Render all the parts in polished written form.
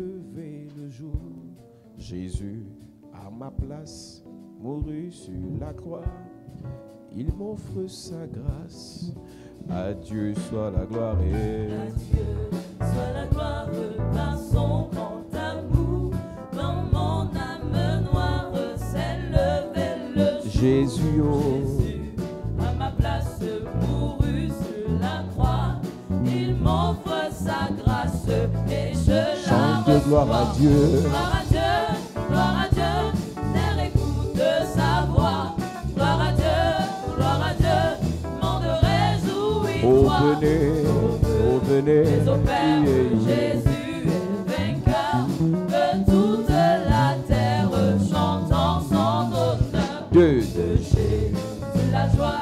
lever le jour. Jésus, à ma place, mourut sur la croix. Il m'offre sa grâce. À Dieu soit la gloire. À Dieu soit la gloire par son grand amour. Dans mon âme noire s'est levé le jour. Jésus, oh. Jésus, à ma place, mourut sur la croix. Il m'offre sa grâce et je la Chante de gloire à Dieu. Gloire à Dieu, gloire à Dieu. Terre écoute sa voix. Gloire à Dieu, monde réjouis. Oh venez, oh venez. Les opères, Jésus est vainqueur. Que toute la terre chante en son honneur. Deux. De Jésus, la joie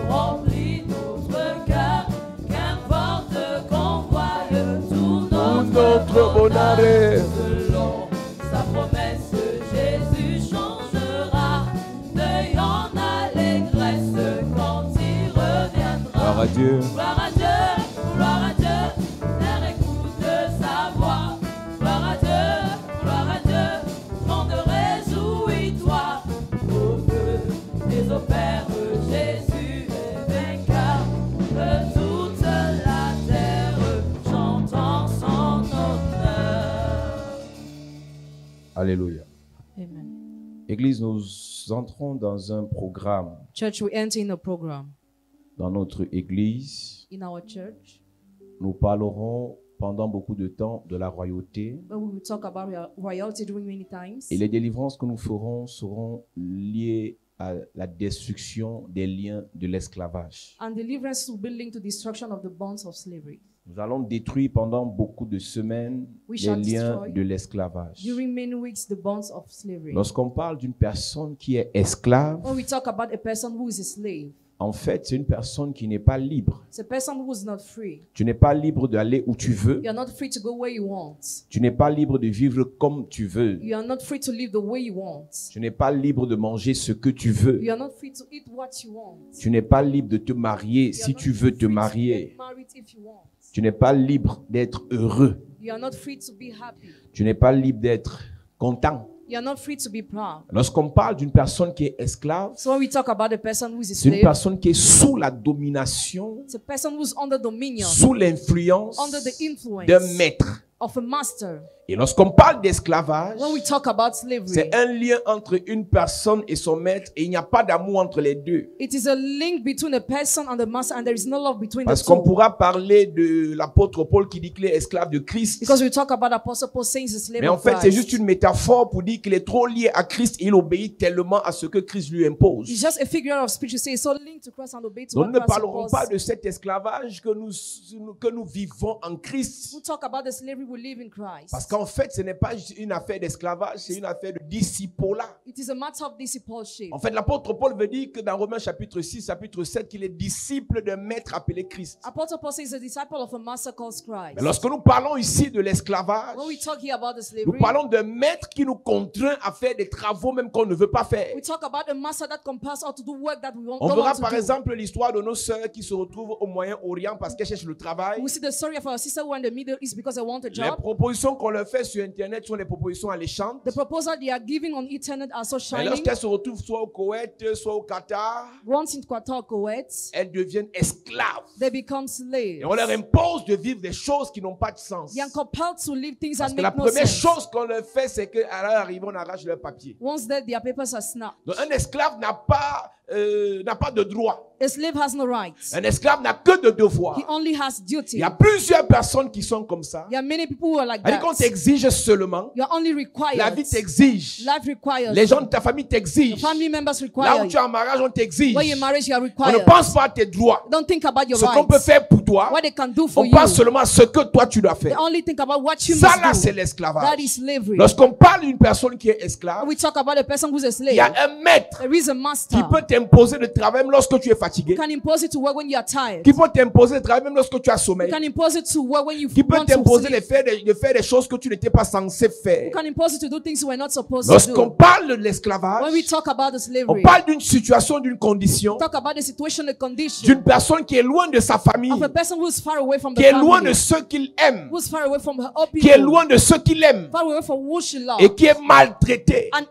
remplit notre cœur. Qu'importe qu'on voie tout notre bonheur. Selon sa promesse, Jésus changera. Deuil en allégresse quand il reviendra. Gloire à Dieu. Gloire à Dieu, gloire à Dieu. Terre écoute sa voix. Gloire à Dieu, monde réjouis-toi. Au feu des opères, Jésus est vainqueur. Que toute la terre chante en son honneur. Alléluia. Amen. Église, nous entrons dans un programme Church, we enter in a program. dans notre église. In our church, Nous parlerons pendant beaucoup de temps de la royauté. where we will talk about royalty during many times. Et les délivrances que nous ferons seront liées à la destruction des liens de l'esclavage. And deliverance will be linked to destruction of the bonds of slavery. Nous allons détruire pendant beaucoup de semaines We les shall liens destroy de l'esclavage. During many weeks, the bonds of slavery. Lorsqu'on parle d'une personne qui est esclave, When we talk about a person who is a slave, en fait, c'est une personne qui n'est pas libre. it's a person who is not free. Tu n'es pas libre d'aller où tu veux. You are not free to go where you want. Tu n'es pas libre de vivre comme tu veux. You are not free to live the way you want. Tu n'es pas libre de manger ce que tu veux. You are not free to eat what you want. Tu n'es pas libre de te marier You are si not tu veux te free to marier. get married if you want. Tu n'es pas libre d'être heureux. You are not free to be happy. Tu n'es pas libre d'être content. You are not free to be proud. Lorsqu'on parle d'une personne qui est esclave, So when we talk about a person who is a c'est une slave, personne qui est sous la domination, it's a person who's under dominion, sous l'influence under the influence d'un maître. of a master. Et lorsqu'on parle d'esclavage, When we talk about slavery, c'est un lien entre une personne et son maître et il n'y a pas d'amour entre les deux. it is a link between a person and the master, and there is no love between Parce the qu'on two. pourra parler de l'apôtre Paul qui dit qu'il est esclave de Christ. Because we talk about Apostle Paul saying he's a slave Mais en of fait, c'est Christ. juste une métaphore pour dire qu'il est trop lié à Christ et il obéit tellement à ce que Christ lui impose. It's just a figure of speech to say so linked to Christ and obey to Donc what nous ne Christ parlerons imposes. pas de cet esclavage que nous vivons en Christ. We talk about the slavery we live in Christ. Parce qu'en fait, ce n'est pas juste une affaire d'esclavage, c'est une affaire de discipolat. It is a matter of discipleship. En fait, l'apôtre Paul veut dire que dans Romains chapitre 6, chapitre 7, qu'il est disciple d'un maître appelé Christ. Apostle Paul says he's a disciple of a master called Christ. Mais lorsque nous parlons ici de l'esclavage, When we talk here about the nous slavery, parlons d'un maître qui nous contraint à faire des travaux même qu'on ne veut pas faire. we talk about a master that compels us to do work that we On don't verra want to par do. exemple l'histoire de nos sœurs qui se retrouvent au Moyen-Orient parce qu'elles cherchent le travail. We see the story of our sister who are in the Middle East because they want a Les job. propositions qu'on leur fait sur Internet sont des propositions alléchantes. The proposal they are giving on internet are so Mais shining. lorsqu'elles se retrouvent soit au Koweït, soit au Qatar, Once in Qatar, Kuwait, elles deviennent esclaves. they become slaves. Et on leur impose de vivre des choses qui n'ont pas de sens. They are compelled to live things Parce that que la make no première sense. chose qu'on leur fait, c'est qu'à leur arrivée, on arrache leur papier. Once dead, their papers are snapped. Donc un esclave n'a pas de droit. A slave has no rights. Un esclave n'a que de devoirs. He only has Il duty. y a plusieurs personnes qui sont comme ça. There are many people who are like C'est-à-dire qu'on that. t'exige seulement. You are only required. La vie t'exige. Life requires. Les gens de ta famille Your t'exigent. family members Là require. où tu es en mariage, on t'exige. When you're married, you are On required. ne pense pas à tes droits. Don't think about your Ce qu'on peut rights. faire pour toi, What they can do for on you. pense seulement à ce que toi tu dois They faire. only think about what you Ça là, must c'est do. l'esclavage. That is slavery. Lorsqu'on parle d'une personne qui est esclave, We talk about a person who's a il slave. y a un maître There is a master qui peut t'imposer de travailler même lorsque tu es fatigué. You can impose it to work when you are tired. Qui peut t'imposer de travailler même lorsque tu as sommeil. You can impose it to work when you Qui peut want to t'imposer sleep. de faire des choses que tu n'étais pas censé faire. You can impose it to do things you were not supposed to Lorsqu'on do. parle de l'esclavage, When we talk about the on slavery, parle d'une situation, d'une condition, talk about the situation, the condition d'une personne qui est loin de sa famille, of a person who is far away from the qui est loin de family, ceux qu'il aime, who is far away from her qui est people, loin de ceux qu'il aime far away from who she loves, et qui est maltraité. and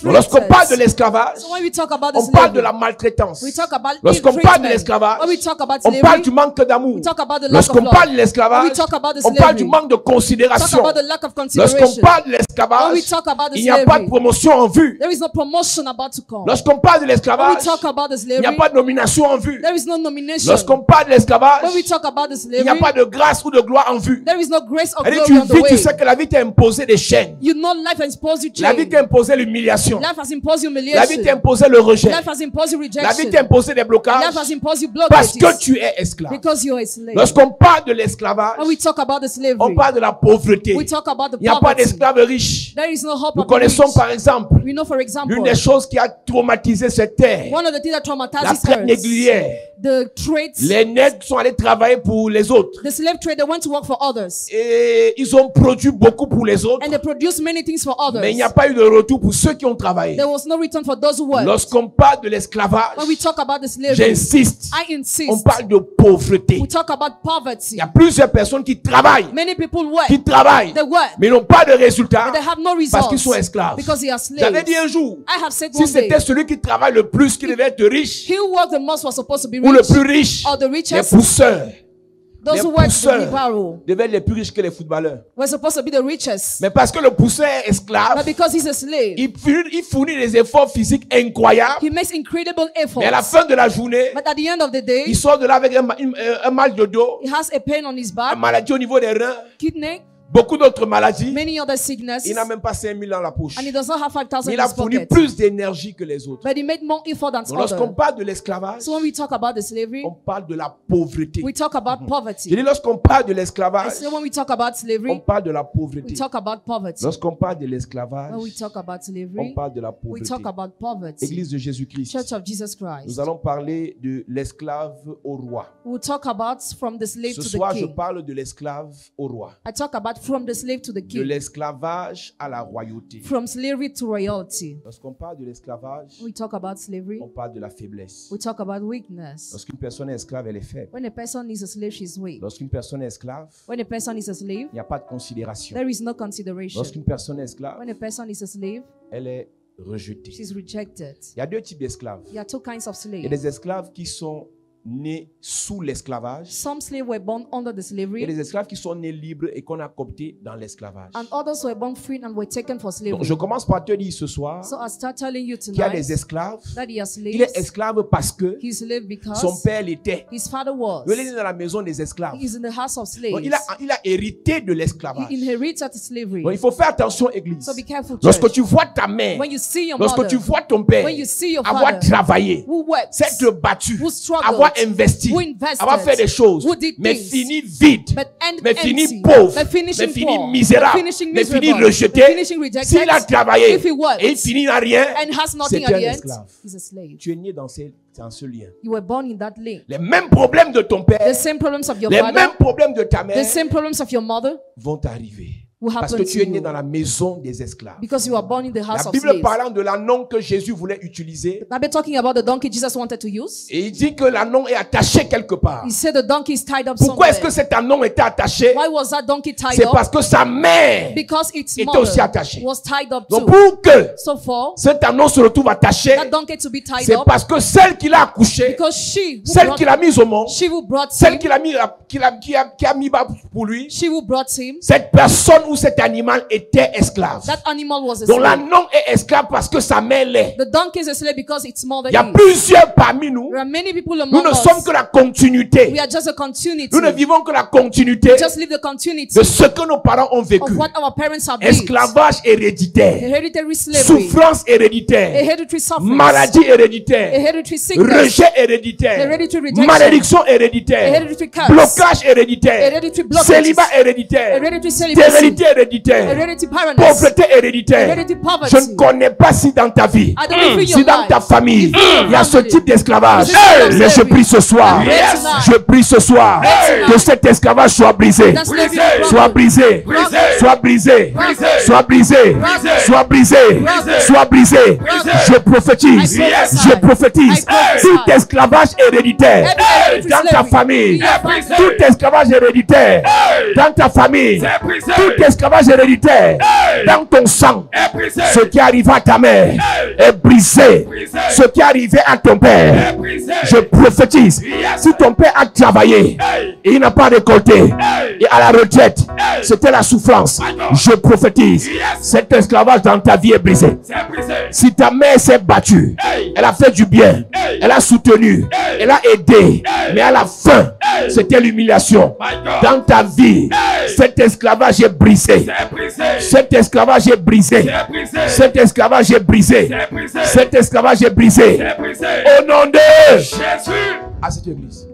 Lorsqu'on parle de ill-treated. l'esclavage, So when we talk about the on parle de slavery, la maltraitance. we talk about Lorsqu'on parle de ill-treatment. l'esclavage, When we talk about on parle slavery, du manque d'amour. we talk about the lack of Lorsqu'on love. parle de When l'esclavage, we talk about the on parle du slavery, manque de talk considération. about the lack of Lorsqu'on consideration. parle de When l'esclavage, we talk about the il n'y a pas de slavery, promotion en vue. there is no promotion about to come. Lorsqu'on parle de When we l'esclavage, talk about the il n'y a slavery, pas de nomination en vue. there is no nomination. Lorsqu'on parle de l'esclavage, When we talk about the il n'y a slavery, pas de grâce ou de gloire en vue. there is no grace or C'est-à-dire, glory on the tu vis, tu way. sais que la vie t'a imposé des chaînes. You know life has imposed you La vie change. t'a imposé l'humiliation. Life has imposed you La vie humiliation. t'a imposé le rejet. Life has imposed you La vie rejection. t'a imposé des blocages Life has imposed you parce que blockages tu es esclave. because you are a slave. Lorsqu'on parle de l'esclavage, When we talk about the on slavery, parle de la pauvreté. we talk about the Il n'y a pas poverty. d'esclaves riches. There is no hope Nous of the rich. connaissons par exemple We know, for example, l'une des choses qui a traumatisé cette terre, one of the things that la traumatizes traite us, négrière. the trades, Les nègres sont allés travailler pour les autres the slave trade, they went to work for others. et ils ont produit beaucoup pour les autres, And they produce many things for others. mais il n'y a pas eu de retour pour ceux qui ont travaillé. There was no return for those who worked. Lorsqu'on parle de l'esclavage, When we talk about the slavery, j'insiste, I insist, on parle de pauvreté. we talk about Il poverty. y a plusieurs personnes qui travaillent, Many people work, mais ils n'ont pas de résultats but they have no parce qu'ils results sont esclaves. because they are J'avais dit slaves. un jour, I have said si one day, c'était celui qui travaille le plus qui devait être riche, he who worked the most was supposed to be ou le rich, plus riche, or the les richest. pousseurs Those les who work the pousseurs barrel devaient être les plus riches que les footballeurs. were supposed to be the richest. Mais parce que le pousseur est esclave, But because he's a slave, il fournit des efforts physiques incroyables, he makes incredible mais à la efforts. fin de la journée, But at the end of the day, il sort de là avec un mal de dos, he has a pain on his une back, maladie au niveau des reins, kidney, beaucoup d'autres maladies. many other sicknesses, Il n'a même pas 5 000 dans la poche. and he does not have 5,000 Mais in il a his fourni pocket. plus d'énergie que les autres. But he made more effort than Donc, lorsqu'on others. parle de l'esclavage, So when we talk about the slavery, on parle de la pauvreté. we talk about Je poverty. dis, lorsqu'on parle de I l'esclavage, say when we talk about on slavery, parle de la we pauvreté. talk about poverty. Lorsqu'on parle de When we l'esclavage, talk about on slavery, parle de la we pauvreté. talk about poverty. Église de Jésus-Christ. Church of Jesus Nous Christ. allons parler de l'esclave au roi. We'll talk about from the slave Ce to soir, the je king. parle de l'esclave au roi. I talk about from the slave to the De king. l'esclavage à la royauté. From slavery to royalty. Lorsqu'on parle de l'esclavage, We talk about slavery. on parle de la faiblesse. We talk about weakness. Lorsqu'une personne est esclave, elle est faible. When a person is a slave, she's weak. Lorsqu'une personne est esclave, When a person is a slave, il n'y a pas de considération. there is no consideration. Lorsqu'une personne est esclave, When a person is a slave, elle est rejetée. she's rejected. Il y a deux types d'esclaves. There are two kinds of Il y a slaves. des esclaves qui sont nés sous l'esclavage. Some slaves were born under the Il y a slavery, des esclaves qui sont nés libres et qu'on a cooptés dans l'esclavage. and others were born free and were taken for Donc, slavery. je commence par te dire ce soir So I start telling you qu'il y a tonight des esclaves. that he has Il est slaves. esclave parce que He's slave son because père l'était. his father was. Il est né dans la maison des esclaves. He is in the house of Donc, slaves. il a hérité de He l'esclavage. inherited slavery. Donc, il faut faire attention, Église. So be careful, Lorsque church. tu vois ta mère, When you see your lorsque mother, tu vois ton père when you see your avoir father, travaillé, who worked, s'être battu, who struggled, avoir investi, who invested, avoir fait des choses, who did mais things, fini vide, but end mais fini empty, pauvre, but finishing mais fini poor, misérable, but finishing mais fini miserable, rejeté, but finishing rejected, s'il a travaillé if he worked, et il finit à rien, and has nothing c'est at un the end, esclave. he's a slave. Tu es né dans ce lien. You were born in that lane. Les mêmes problèmes de ton The père, same problems of your les father, mêmes problèmes de ta the mère same problems of your mother vont t'arriver. will Parce happen que to tu es né you dans la maison des esclaves. because you are born in the house La of Bible slaves. parlant de l'annon que Jésus voulait utiliser, I've been talking about the donkey Jesus wanted to use. et il dit que l'annon est attaché quelque part. He said the donkey is tied up Pourquoi est-ce somewhere. que cet annon était attaché? Why was that donkey tied C'est up? parce que sa mère Because its était mother aussi attachée. was tied up Donc too. pour que So for cet annon se retrouve attaché, that donkey to be tied c'est up, parce que celle qui l'a accouché, because she who celle brought, qui l'a mise au monde, she who brought celle him, qui a mis bas pour lui, she who brought him, cette personne ou cet animal était esclave. that animal was a Donc slave. l'annon est esclave parce que sa mère l'est. The donkey is a slave because its mother Il y a is. plusieurs parmi nous. There are many people Nous among ne us. sommes que la continuité. We are just a continuity. Nous ne vivons que la continuité Just live the continuity de ce que nos parents ont vécu. of what our parents have been. Esclavage héréditaire, Hereditary slavery, souffrance héréditaire, hereditary suffering, maladie héréditaire, hereditary sickness, rejet héréditaire, hereditary rejection, malédiction héréditaire, hereditary curse, blocage héréditaire, hereditary blockages, célibat héréditaire, hereditary celibacy, stérilité Stérilité héréditaire. heredity barrenness, Pauvreté héréditaire. heredity Je ne poverty. connais pas si dans ta vie, I don't know if in si your dans life, ta famille, il y a ce type d'esclavage. This is Mais je slavery. prie ce soir. Yes. Je prie ce soir que cet esclavage soit brisé. That slavery is Soit broken. brisé. Soit brisé. Soit brisé. Soit brisé. Soit brisé. Je prophétise. Je prophétise. Tout esclavage héréditaire dans ta famille. Tout esclavage héréditaire dans ta famille. Tout esclavage héréditaire dans ton sang. Ce qui arriva à ta mère est brisé. Ce qui arrivait à ton père, je prophétise. Si ton père a travaillé et il n'a pas récolté, et à la retraite, c'était la souffrance, je prophétise. Cet esclavage dans ta vie est brisé. Si ta mère s'est battue, elle a fait du bien, elle a soutenu, elle a aidé, mais à la fin, c'était l'humiliation. Dans ta vie, cet esclavage est brisé. Cet esclavage est brisé. Cet esclavage est brisé. Cet esclavage est brisé. Au nom de Jésus. À cette église.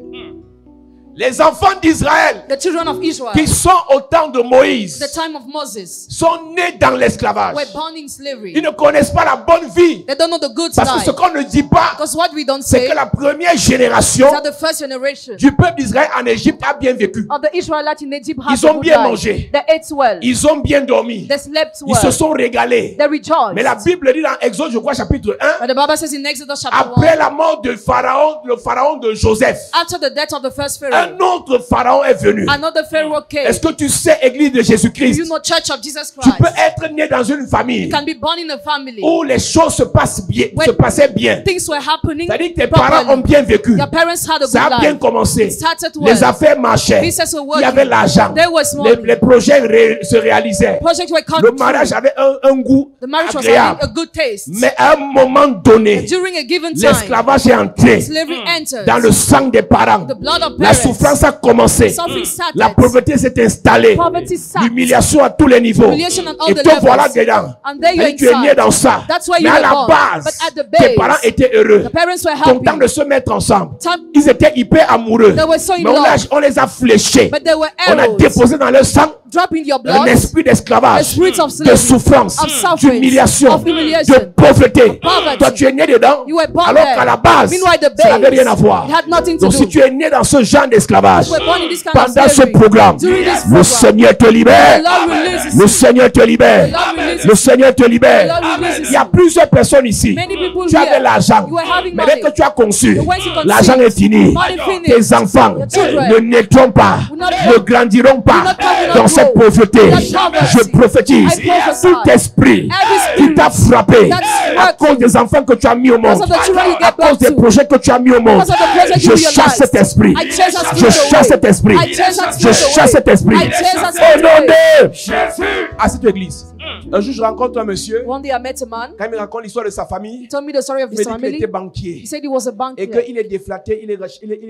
Les enfants d'Israël The children of Israel, qui sont au temps de Moïse the time of Moses, sont nés dans l'esclavage. were born in slavery. Ils ne connaissent pas la bonne vie. They don't know the good Parce que ce side. qu'on ne dit pas, Because what we don't c'est say que la première génération is that the first generation du peuple d'Israël en Égypte a bien vécu. of the Israelites in Egypt had Ils a ont good bien life. mangé. They ate well. Ils ont bien dormi. They slept Ils se well. sont régalés. They rejoiced. Mais la Bible dit dans Exode, je crois, chapitre 1, But the Bible says in Exodus chapter 1, après la mort de Pharaon, le Pharaon de Joseph, after the death of the first Pharaoh, un autre Pharaon est venu. another Pharaoh came. Est-ce que tu sais, Église de Do Jésus-Christ, you know Church of Jesus tu peux Christ? être né dans une famille You can be born in a family. où les choses se passent bien, When se passaient bien. Things were happening C'est-à-dire que tes parents ont properly. bien vécu. Your parents had a Ça a good bien life. commencé. It started well. Les affaires marchaient. Business were Il y working. avait l'argent. There was Les, money. les projets se réalisaient. Projects were Le coming mariage through. avait un goût The marriage was agréable. having a good taste. Mais à un moment donné, During a given time, l'esclavage est entré slavery entered. dans le sang des parents. The blood of La parents. souffrance a commencé. Suffering started. La pauvreté s'est installée. Poverty sat. L'humiliation à tous les niveaux. Humiliation at all Et the te voilà levels. dedans. And there you're Et tu es né inside. dans ça. That's why Mais you à were la born. base, But at the tes base, parents étaient heureux. the parents were Content happy. de se mettre ensemble. Time- Ils étaient hyper amoureux. They were so in Mais love. on les a fléchés. But they were On a arrows. déposé dans leur sang Drop in your un blood. esprit d'esclavage, The spirit of de slavery, souffrance, of suffering, d'humiliation, of humiliation, de pauvreté. of poverty. Toi, tu es né dedans, You were born alors there. qu'à la base, Meanwhile, the ça n'avait base, rien à voir. it had nothing to Donc, do. si tu es né dans ce genre d'esclavage, You were born in this kind of pendant ce slavery. programme, During this le program, Seigneur te libère. the Lord releases Le you. Seigneur te libère. The Lord releases Le Seigneur te The libère. Lord releases Il y a you. plusieurs personnes ici. Many people Tu avais here, l'argent. you were having Mais money. dès que tu as conçu, But once you conceived, l'argent est fini. money finished. Tes enfants Your children ne naîtront pas, will not ne grow. grandiront pas Will not come, will not dans cette grow. pauvreté. That poverty. Je prophétise I prophesy. tout esprit Every qui t'a frappé that's à cause des enfants que tu as mis au monde, Because of the children you à get back cause des to. projets que tu as mis au monde. Because of the project Je you chasse realize. cet esprit. I chase that Je spirit chasse away. cet esprit. I chase that Je spirit chasse away. cet esprit. I chase that Au spirit nom away. de Jésus. À cette église, un jour je rencontre un monsieur. One day I met a man. Quand il me raconte l'histoire de sa famille, He told me the story of il me his dit qu'il family. était banquier. He said he was a Et banker. qu'il est déflaté, il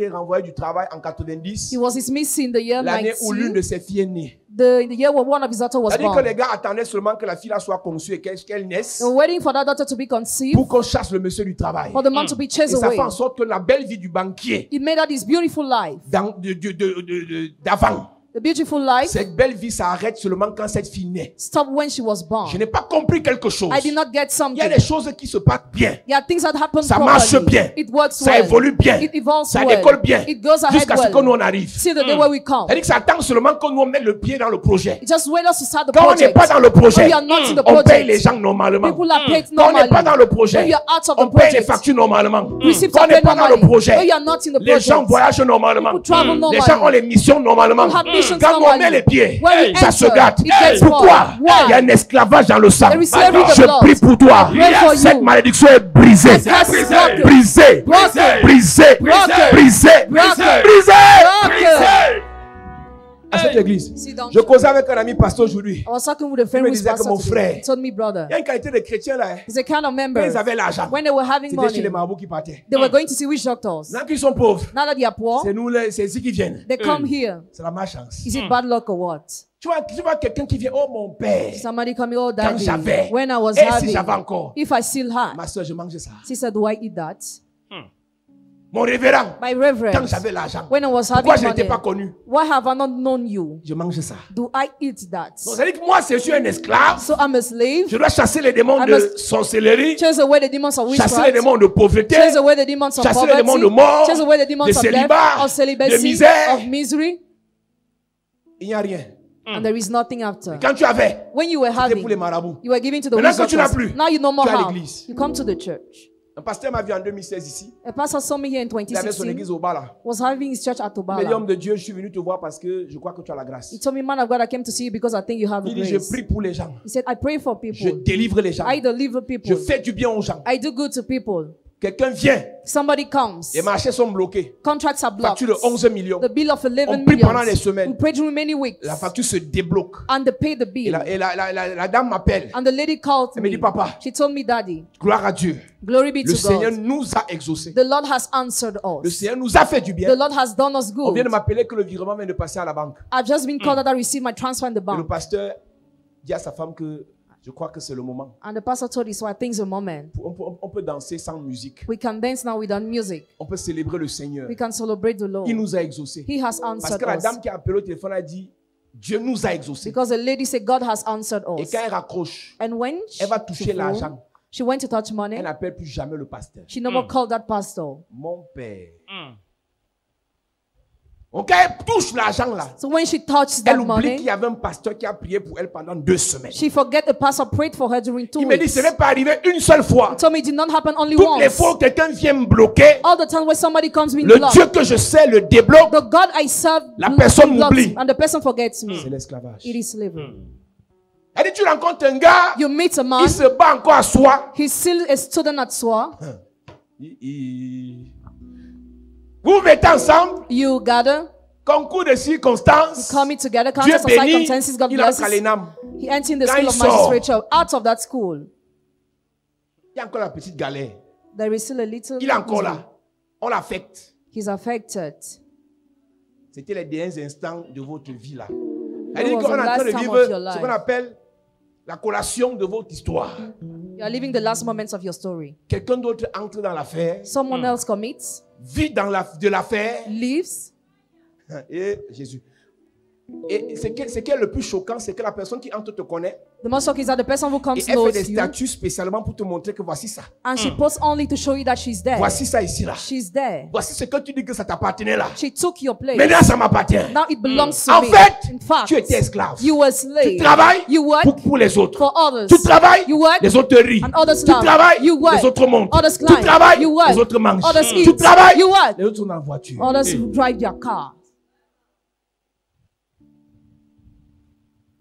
est renvoyé du travail en 90, He was dismissed in the year l'année où l'une 19. de ses filles est née. The year when one of his daughters was C'est-à-dire que born. les gars attendaient seulement que la fille là soit conçue et qu'elle naisse They were waiting for that daughter to be conceived, pour qu'on chasse le monsieur du travail. for the man to be Et chased ça away. fait en sorte que la belle vie du banquier He made that his beautiful life. d'avant, The beautiful life cette belle vie s'arrête seulement quand cette fille naît. stopped when she was Je born. n'ai pas compris quelque chose. I did not get Il y a something. des choses qui se passent bien. There are things that happen Ça marche properly. bien. It works Ça well. évolue bien. It evolves Ça well. décolle bien. It goes ahead Jusqu'à ce que nous well. on arrive. See the day where we come. C'est-à-dire que ça attend seulement que nous on mette le pied dans le projet. It just wait us to start the Quand on n'est project. pas dans le projet, When we are not in the on paye les project, gens normalement. people are paid Quand on n'est normally. pas dans le projet, When you are out of on the paye les project, factures normalement. receipts Quand on are n'est paid pas dans le normally. projet, When you are not in the les gens project, voyagent normalement. people travel Les normally. gens ont les missions normalement. People have missions Quand on normally. met les pieds, When we ça se enter, gâte. it gets Pourquoi? wrong. Why? Il y a un esclavage dans le sang. There is slavery in the Je blood. prie pour toi. I pray for you. Cette malédiction est brisée. That curse is broken. Brisée. Broken. Brisée. Broken. Brisée. Broken. Brisée. À cette église, Sit down. je causais avec un ami pasteur aujourd'hui. I was talking with a friend Il me who is disait que pastor mon today. frère, He told me, brother, Il y a une qualité de chrétien là. he's a kind of Quand member. ils avaient l'argent, When they were having c'était chez money, les marabouts qui partaient. they were going to see witch doctors. Maintenant qu'ils sont pauvres, Now that they are poor, c'est nous, c'est ici qui viennent. they come here. C'est la malchance. Is it bad luck or what? Tu vois quelqu'un qui vient, oh mon père, Somebody coming, oh quand daddy, j'avais, when I was et si j'avais having, encore, if I still had. ma soeur, je mangeais ça. She said, do I eat that? Mon révérend, My quand reverend, j'avais l'argent, when I was having pourquoi je n'étais money, pas connu? why have I not known you? Je mange ça. Do I eat that? Donc, ça veut dire que moi, je suis un esclave. So I'm a slave. Je dois chasser les démons I de must sorcellerie, Chase away the demons of chasser les witchcraft. démons de pauvreté, Chase away the demons of chasser les démons poverty. de mort, Chase away the demons de of death, célibat, of celibacy, de misère. of misery. Il n'y a rien. And there is nothing after. Quand tu avais, When you were c'était pour les having, marabouts. you were giving to the Maintenant que tu n'as wizards. plus, Now you no more tu es à have. l'église. You come to the church. Un pasteur m'a vu en 2016 ici. A pastor saw me here in Il avait son 2016. église au bas là. Was having his church at Il m'a dit, Obala. homme de Dieu, je suis venu te voir parce que je crois que tu as la grâce. He told me, man of God, I came to see you because I think you have the Il dit, je grace. prie pour les gens. He said, I pray for Je people. délivre les gens. I deliver Je people. fais du bien aux gens. I do good to people. Quelqu'un vient, Somebody comes. les marchés sont bloqués. Contracts are blocked. Facture de 11 millions. The bill of 11 On prie pendant des millions. semaines. We prayed during many weeks. La facture se débloque. And they paid the Et bill. la dame m'appelle. And the lady called Elle me dit, me. papa, She told me, Daddy, gloire à Dieu. glory be Le to Seigneur God. nous a exaucés. The Lord has answered Le us. Seigneur nous a fait du The bien. Lord has done us On vient de good. m'appeler que le virement vient de passer à la banque. I've just been called that I received my transfer in the Et le bank. pasteur dit à sa femme que je crois que c'est le moment. And the pastor told us, so I think it's a moment. On peut danser sans musique. We can dance now without music. On peut célébrer le Seigneur. We can celebrate the Lord. Il nous a exaucés. He has Parce answered que la us. dame qui a appelé au téléphone a dit, Dieu nous a exaucés. Because the lady said, God has answered Et us. quand elle raccroche, And when elle va toucher l'argent. she went to touch money, Elle n'appelle plus jamais le pasteur. she never called that pastor. Mon père. Donc quand elle touche l'argent là, So when she touched that elle oublie qu'il money, y avait un pasteur qui a prié pour elle pendant 2 semaines. she forget the pastor prayed for her during 2 Il me dit, weeks. ce n'est pas arrivé une seule fois. He told me it did not happen only Toutes les once. fois où quelqu'un vient me bloquer, All the time when somebody comes me in le blood, Dieu que je sais le débloque. the God I serve La personne blocks m'oublie. and the person forgets me. C'est l'esclavage. It is slavery. Elle dit, tu rencontres un gars, You meet a man, il se bat encore à soi. he's still a student at SWA. Vous mettez ensemble, You gather, concours de circonstances. come it together, Dieu countless of bénit, circumstances, God il entre à blesses. l'ENAM. He entered in the Quand school il of sort, magistrature. Out of that school, Il y a encore la petite galère. there is still a little. Il est encore là. On l'affecte. He's affected. C'était les derniers instants de votre vie là. That Elle dit was qu'on est the en train last de time vivre of your ce qu'on life. appelle la collation de votre histoire. You are living the last moments of your story. Quelqu'un d'autre entre dans l'affaire, Someone else commits, vit dans de l'affaire. leaves, Et Jésus. Et ce qui est le plus choquant, c'est que la personne qui entre te connaît the most shocking is that the person who et comes elle fait knows des you, statuts spécialement pour te montrer que voici ça. and she posts only to show you that she's there. Voici ça ici là. She's there. Voici ce que tu dis que ça t'appartenait là. She took your place. Maintenant ça m'appartient. Now it belongs to En me. fait, In fact, tu étais esclave. you were a Tu slave. travailles You work pour les autres. for others. Tu travailles, You work les autres rient. and others Tu laugh. travailles, You work. les autres montent. Others Tu climb. travailles, You work. les autres mangent. Others Tu eat. travailles, You work. les autres sont dans la voiture. Others drive their car.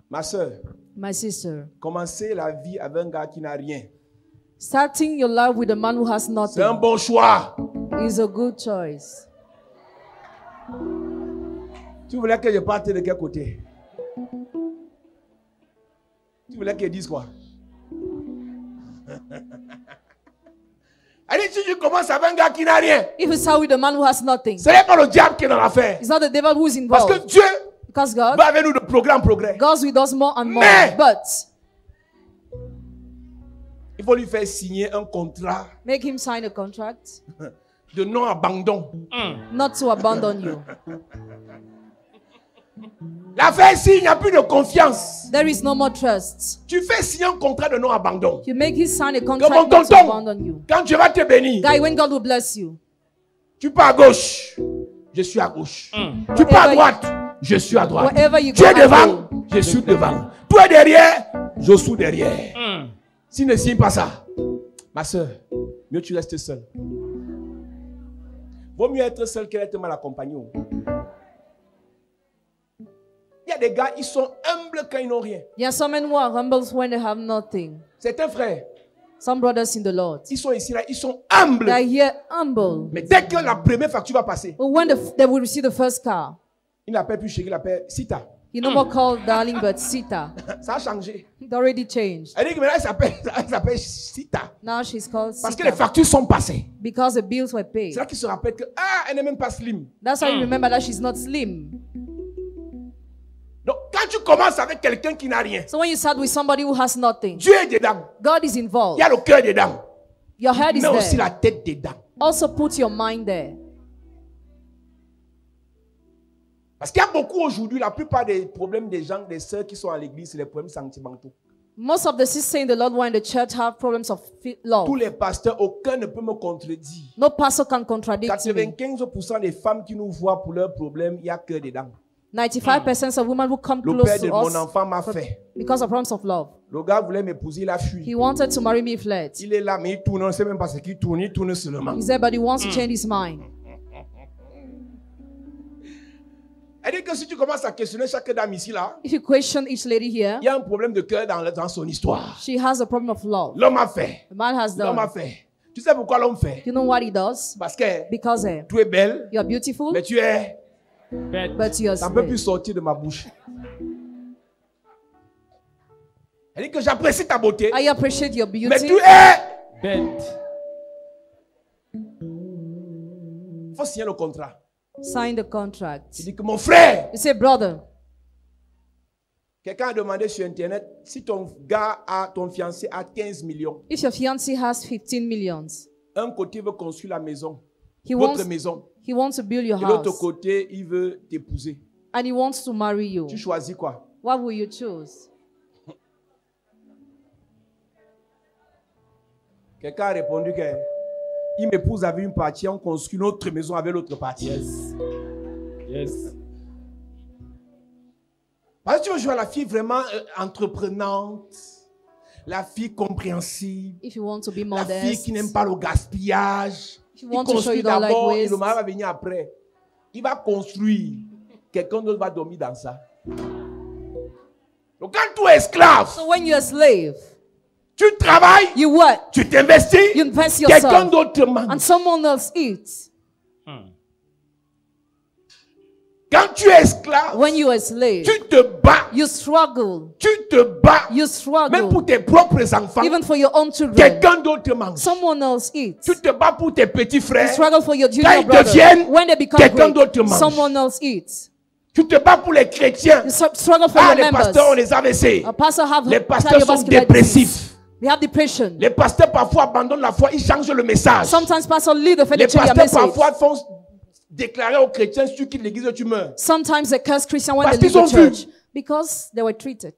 Ma soeur, My sister, commencez la vie avec un gars qui n'a rien. starting your life with a man who has C'est un nothing bon choix. is a good choice. Tu voulais que je parte de quel côté? Tu voulais qu'elle dise quoi? Elle dit, si tu commences avec un gars qui n'a rien, If you start with a man who has nothing, ce n'est pas le diable qui est dans l'affaire. it's not the devil who is Parce involved. que Dieu Because God va avec nous de progrès en progrès. goes with us more and more. Mais- But Il faut lui faire signer un contrat make him sign a contract de non-abandon. not to abandon you. L'affaire ici, il n'y a plus de confiance. There is no more trust. Tu fais signer un contrat de non-abandon. You make him sign a Que mon contract not to tonton, abandon you. quand Dieu va te bénir, Guy, when God will bless you, tu pars à gauche, je suis à gauche. Tu pars à droite, je suis à droite. wherever you Tu go, es I devant, go. je suis devant. Tu es derrière, je suis derrière. S'il ne signe pas ça, ma soeur, mieux tu restes seul. Vaut mieux être seul qu'être mal accompagné. Il y a des gars, ils sont humbles quand ils n'ont rien. There are some men who are humble when they have nothing. Certains frères, Some brothers in the Lord, ils sont ici, là, ils sont humbles. they are here humble. Mais dès que la première facture va passer, But when they will receive the first car, il n'appelle plus chérie, il appelle Sita. he no more called darling but Sita. Ça a changé. It already changed. Elle dit que maintenant, elle s'appelle Sita. Now she's called Parce que les Sita factures sont passées. because the bills were paid. C'est là qu'il se rappelle que, elle n'est même pas slim. That's why you remember that she's not slim. Donc, quand tu commences avec quelqu'un qui n'a rien, So when you start with somebody who has nothing, Dieu est dedans. God is Il involved. y a le cœur dedans. Your head is Mais aussi there. la tête dedans. Also put your mind there. Parce qu'il y a beaucoup aujourd'hui, la plupart des problèmes des gens, des sœurs qui sont à l'église, c'est les problèmes sentimentaux. Most of the sisters in the Lord who are in the church have problems of love. Tous les pasteurs, aucun ne peut me contredire. No pastor can contradict me. 95% des femmes qui nous voient pour leurs problèmes, il n'y a que des dames. 95% of women who come Le close père de to mon us enfant m'a fait. because of problems of love. Le gars voulait m'épouser, il a fui. He wanted to marry me, he fled. Il est là, mais il tourne, on ne sait même pas ce qu'il tourne, il tourne seulement. He said, but he wants to change his mind. Elle dit que si tu commences à questionner chaque dame ici, là, If you question each lady here, il y a un problème de cœur dans son histoire. she has a problem of love. L'homme a fait. The man has L'homme a done. fait. Tu sais pourquoi l'homme fait? You know what he does? Parce que Because tu es belle, you are beautiful, mais tu es... but you are Ça ne peut plus slave. sortir de ma bouche. Elle dit que j'apprécie ta beauté, I appreciate your mais beauty, tu es... Bête. Il faut signer le contrat. sign the contract. Tu dis que mon frère, You say, brother, quelqu'un a demandé sur Internet si ton gars a, ton fiancé a 15 millions. if your fiancé has 15 millions, Un côté veut construire la maison, he l'autre wants, maison. he wants to build your Et l'autre house, côté, il veut t'épouser. and he wants to marry you. Tu choisis quoi? What will you choose? Quelqu'un a répondu que il m'épouse avec une partie, on construit une autre maison avec l'autre partie. Yes. Yes. Parce que tu veux jouer à la fille vraiment entreprenante, la fille compréhensive, If you want to be la fille modest, qui n'aime pas le gaspillage. if you Il want to show construit you don't like d'abord et le waste, mari va venir après. Il va construire. Quelqu'un d'autre va dormir dans ça. Donc quand tu es esclave, so when you're a slave, tu travailles, you what? tu t'investis, You invest quelqu'un yourself, d'autre mange. and someone else eats. Quand tu es esclave, When you're a slave, tu te bats. you struggle. Tu te bats. You Même pour struggle. tes propres enfants, Even for your own children, quelqu'un d'autre mange. someone else eats. Tu te bats pour tes petits You frères. struggle for your Quand junior ils brother. deviennent, When they become quelqu'un great, d'autre mange. someone else eats. Tu te bats pour les chrétiens. You struggle for Ah, your les pasteurs ont members. les AVC. A pastor have Les pasteurs sont cardiovascular disease. dépressifs. They have depression. Les pasteurs parfois abandonnent la foi, ils changent le message. Sometimes pastors leave the faith, Les they change their pasteurs message. parfois font déclarer aux chrétiens, si tu quittes l'église, tu meurs. Sometimes they curse Christians when Parce they leave qu'ils the ont vu. church because they were treated.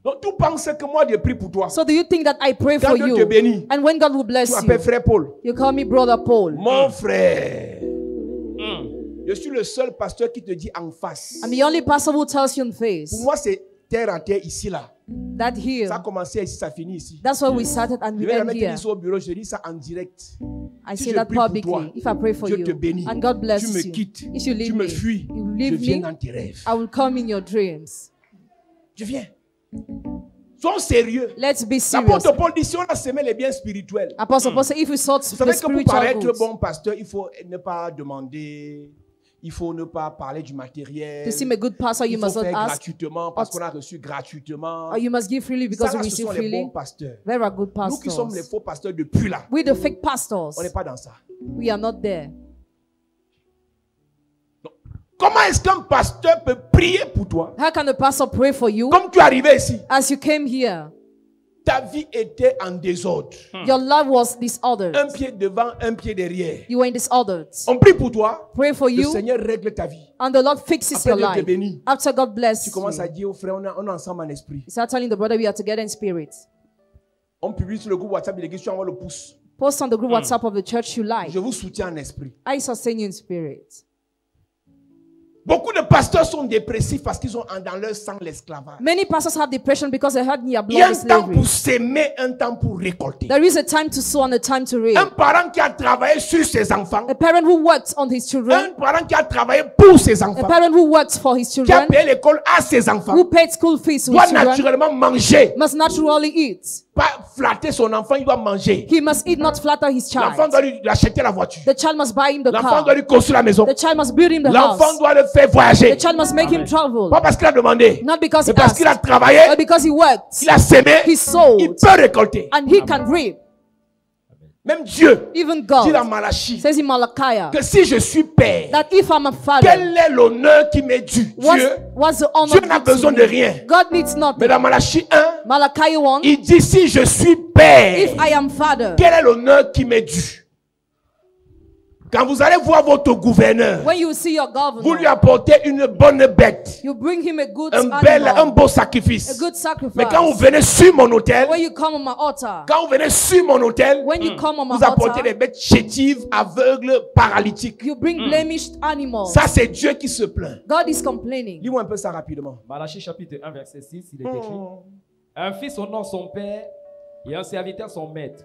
Donc tu penses que moi je prie pour toi. So do you think that I pray Quand for Dieu te you? bénit, And when God will tu bless m'appelles you, frère Paul. you call me brother Paul. Mon frère. Je suis le seul pasteur qui te dit en face. I'm the only pastor who tells you in face Pour moi, c'est terre à terre ici, là. that here, Ça a commencé ici, ça finit ici. that's where we started and Je we vais end jamais te here. dire ça au bureau, je dis ça en direct. I Si say je that prie pour publicly. toi, If I pray for Dieu te you bénit. and God bless Tu me you, quittes, if you leave tu me me, fuis, you je leave viens me, dans tes rêves. I will come in your dreams. Je viens. Sois sérieux. Let's be serious. L'apôtre Paul dit, si on a semé les biens spirituels, Apostle Paul said, if we sought vous the savez que pour spiritual paraître goods, bon pasteur, il faut ne pas demander, il faut ne pas parler du matériel. to seem a good pastor, you Il faut must not faire ask, gratuitement parce qu'on a reçu gratuitement. or you must give freely because Ça, you là, ce receive sont les bons freely. pasteurs. There are good Nous qui sommes les pastors. faux pasteurs depuis là, We the fake pastors, on n'est pas dans ça. we are not there. Comment est-ce qu'un pasteur peut prier pour toi? How can a pastor pray for you? Comme tu es arrivé ici, As you came here, ta vie était en désordre. your life was disordered. Un pied devant, un pied derrière. You were in disordered. On prie pour toi. Pray for Le you, Seigneur règle ta vie. and the Lord fixes Après, your Dieu te life. bénit. After God bless Tu you, commences à dire aux frères, on est ensemble en esprit. you start telling the brother we are together in spirit. On publie sur le groupe WhatsApp de l'église, tu envoies le pouce. Post on the group WhatsApp of the church you like. Je vous soutiens en esprit. I sustain you in spirit. Beaucoup de pasteurs sont dépressifs parce qu'ils ont dans leur sang l'esclavage. Many pastors have depression because they had in their Il y a blood un temps slavery. pour s'aimer, un temps pour récolter. There is a time to sow and a time to reap. Un parent qui a travaillé sur ses enfants. A parent who worked on his Un children, parent qui a travaillé pour ses a enfants. parent who worked for his Qui a children, payé l'école à ses enfants. who paid school fees to Doit his children, naturellement manger. must naturally eat. Pas flatter son enfant, il doit manger. He must eat, not flatter his L'enfant child. doit lui acheter la voiture. The child must buy him the L'enfant car. doit lui construire la maison. The child must build him the L'enfant house. doit le faire voyager. The child must make him travel. Pas parce qu'il a demandé, Not because mais he parce asked, qu'il a travaillé, but because he worked. il a semé, He sowed. il peut récolter. And he can reap. Même Dieu Even dit dans God Malachie says in Malachi que si je suis père, that if I'm a father, quel est l'honneur qui m'est dû? Dieu, what's the honor Dieu n'a due to besoin me? de rien. God needs Mais nothing. dans Malachie 1, Malachi 1, il dit si je suis if père, I am father, quel est l'honneur qui m'est dû? Quand vous allez voir votre gouverneur, When you see your vous lui governor, apportez une bonne bête, you bring him a good un animal, beau a sacrifice. good sacrifice. Mais quand vous venez sur mon autel, When you come on my altar, quand vous venez sur mon autel, when you come on my vous apportez altar, des bêtes chétives, aveugles, paralytiques. you bring blemished animals. Ça, c'est Dieu qui se plaint. God is complaining. Lis-moi un peu ça rapidement. Malachie chapitre 1, verset 6, il est écrit: un fils honore son père et un serviteur son maître.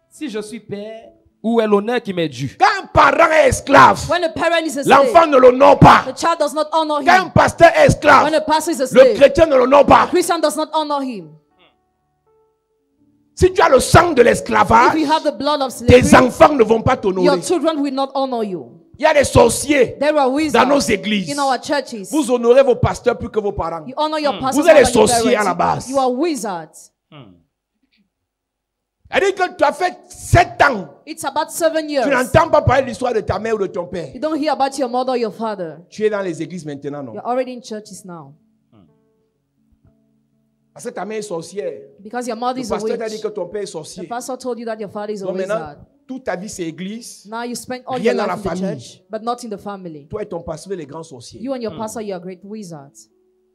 Si je suis père, où est l'honneur qui m'est dû? Quand un parent est esclave, When a parent is a slave, l'enfant ne l'honore pas. the child does not honor Quand un him. pasteur est esclave, When a pastor is a le slave, chrétien ne l'honore the pas. Christian does not honor him. Si tu as le sang de If l'esclavage, you have the blood of tes slavery, enfants ne vont pas your t'honorer. children will not honor you. Il y a des sorciers There are dans nos wizards églises. in our churches. Vous honorez vos pasteurs plus que vos parents. You honor your pastors Vous êtes more les than your sorciers à la parents. base. You are wizards. C'est-à-dire que tu as fait 7 ans. It's about 7 Tu years. n'entends pas parler de l'histoire de ta mère ou de ton père. You don't hear about your mother or your father. Tu es dans les églises maintenant, non? You're already in churches now. Parce que ta mère est sorcière. Because your mother Le is a pasteur t'a dit witch. que ton père est The sorcier. pastor told you that your father is a Donc maintenant, wizard. toute ta vie c'est église. Now you spend all Rien your dans life la in the famille. church, but not in the family. Toi et ton pasteur, vous êtes les grands sorciers. You and your pastor, you are great wizards.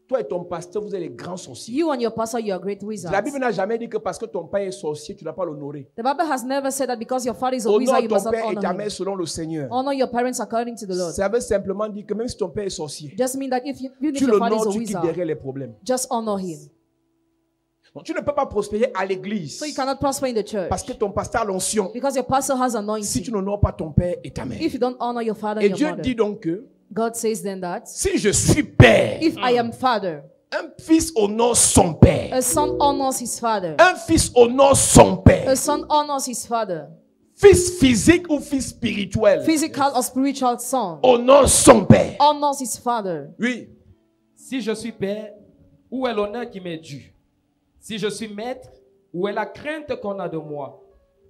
Toi et ton pasteur, vous êtes les grands sorciers. You and your pastor, you are great La wizards. Bible n'a jamais dit que parce que ton père est sorcier, tu ne dois pas l'honorer. The Bible has never said that because your father is a wizard, Honore you ton must not père et ta honor mère him. selon le Seigneur. Honor your parents according to the Lord. Ça veut simplement dire que même si ton père est sorcier, Just mean that if even if tu your father is l'honores, a tu quittes wizard, derrière les problèmes. just honor him. Donc, tu ne peux pas prospérer à l'église So you cannot prosper in the church parce que ton pasteur a l'onction. because your pastor has Si tu anointing. n'honores pas ton père et ta mère. If you don't honor your father Et and Dieu your dit mother, donc que God says then that si je suis père, if I am father, un fils honore son père. a son honors his father. Un fils honore son A père. son honors his father. Fils physique ou fils spirituel Physical or spiritual son honore son père. honors his father. Oui. Si je suis père, où est l'honneur qui m'est dû? Si je suis maître, où est la crainte qu'on a de moi?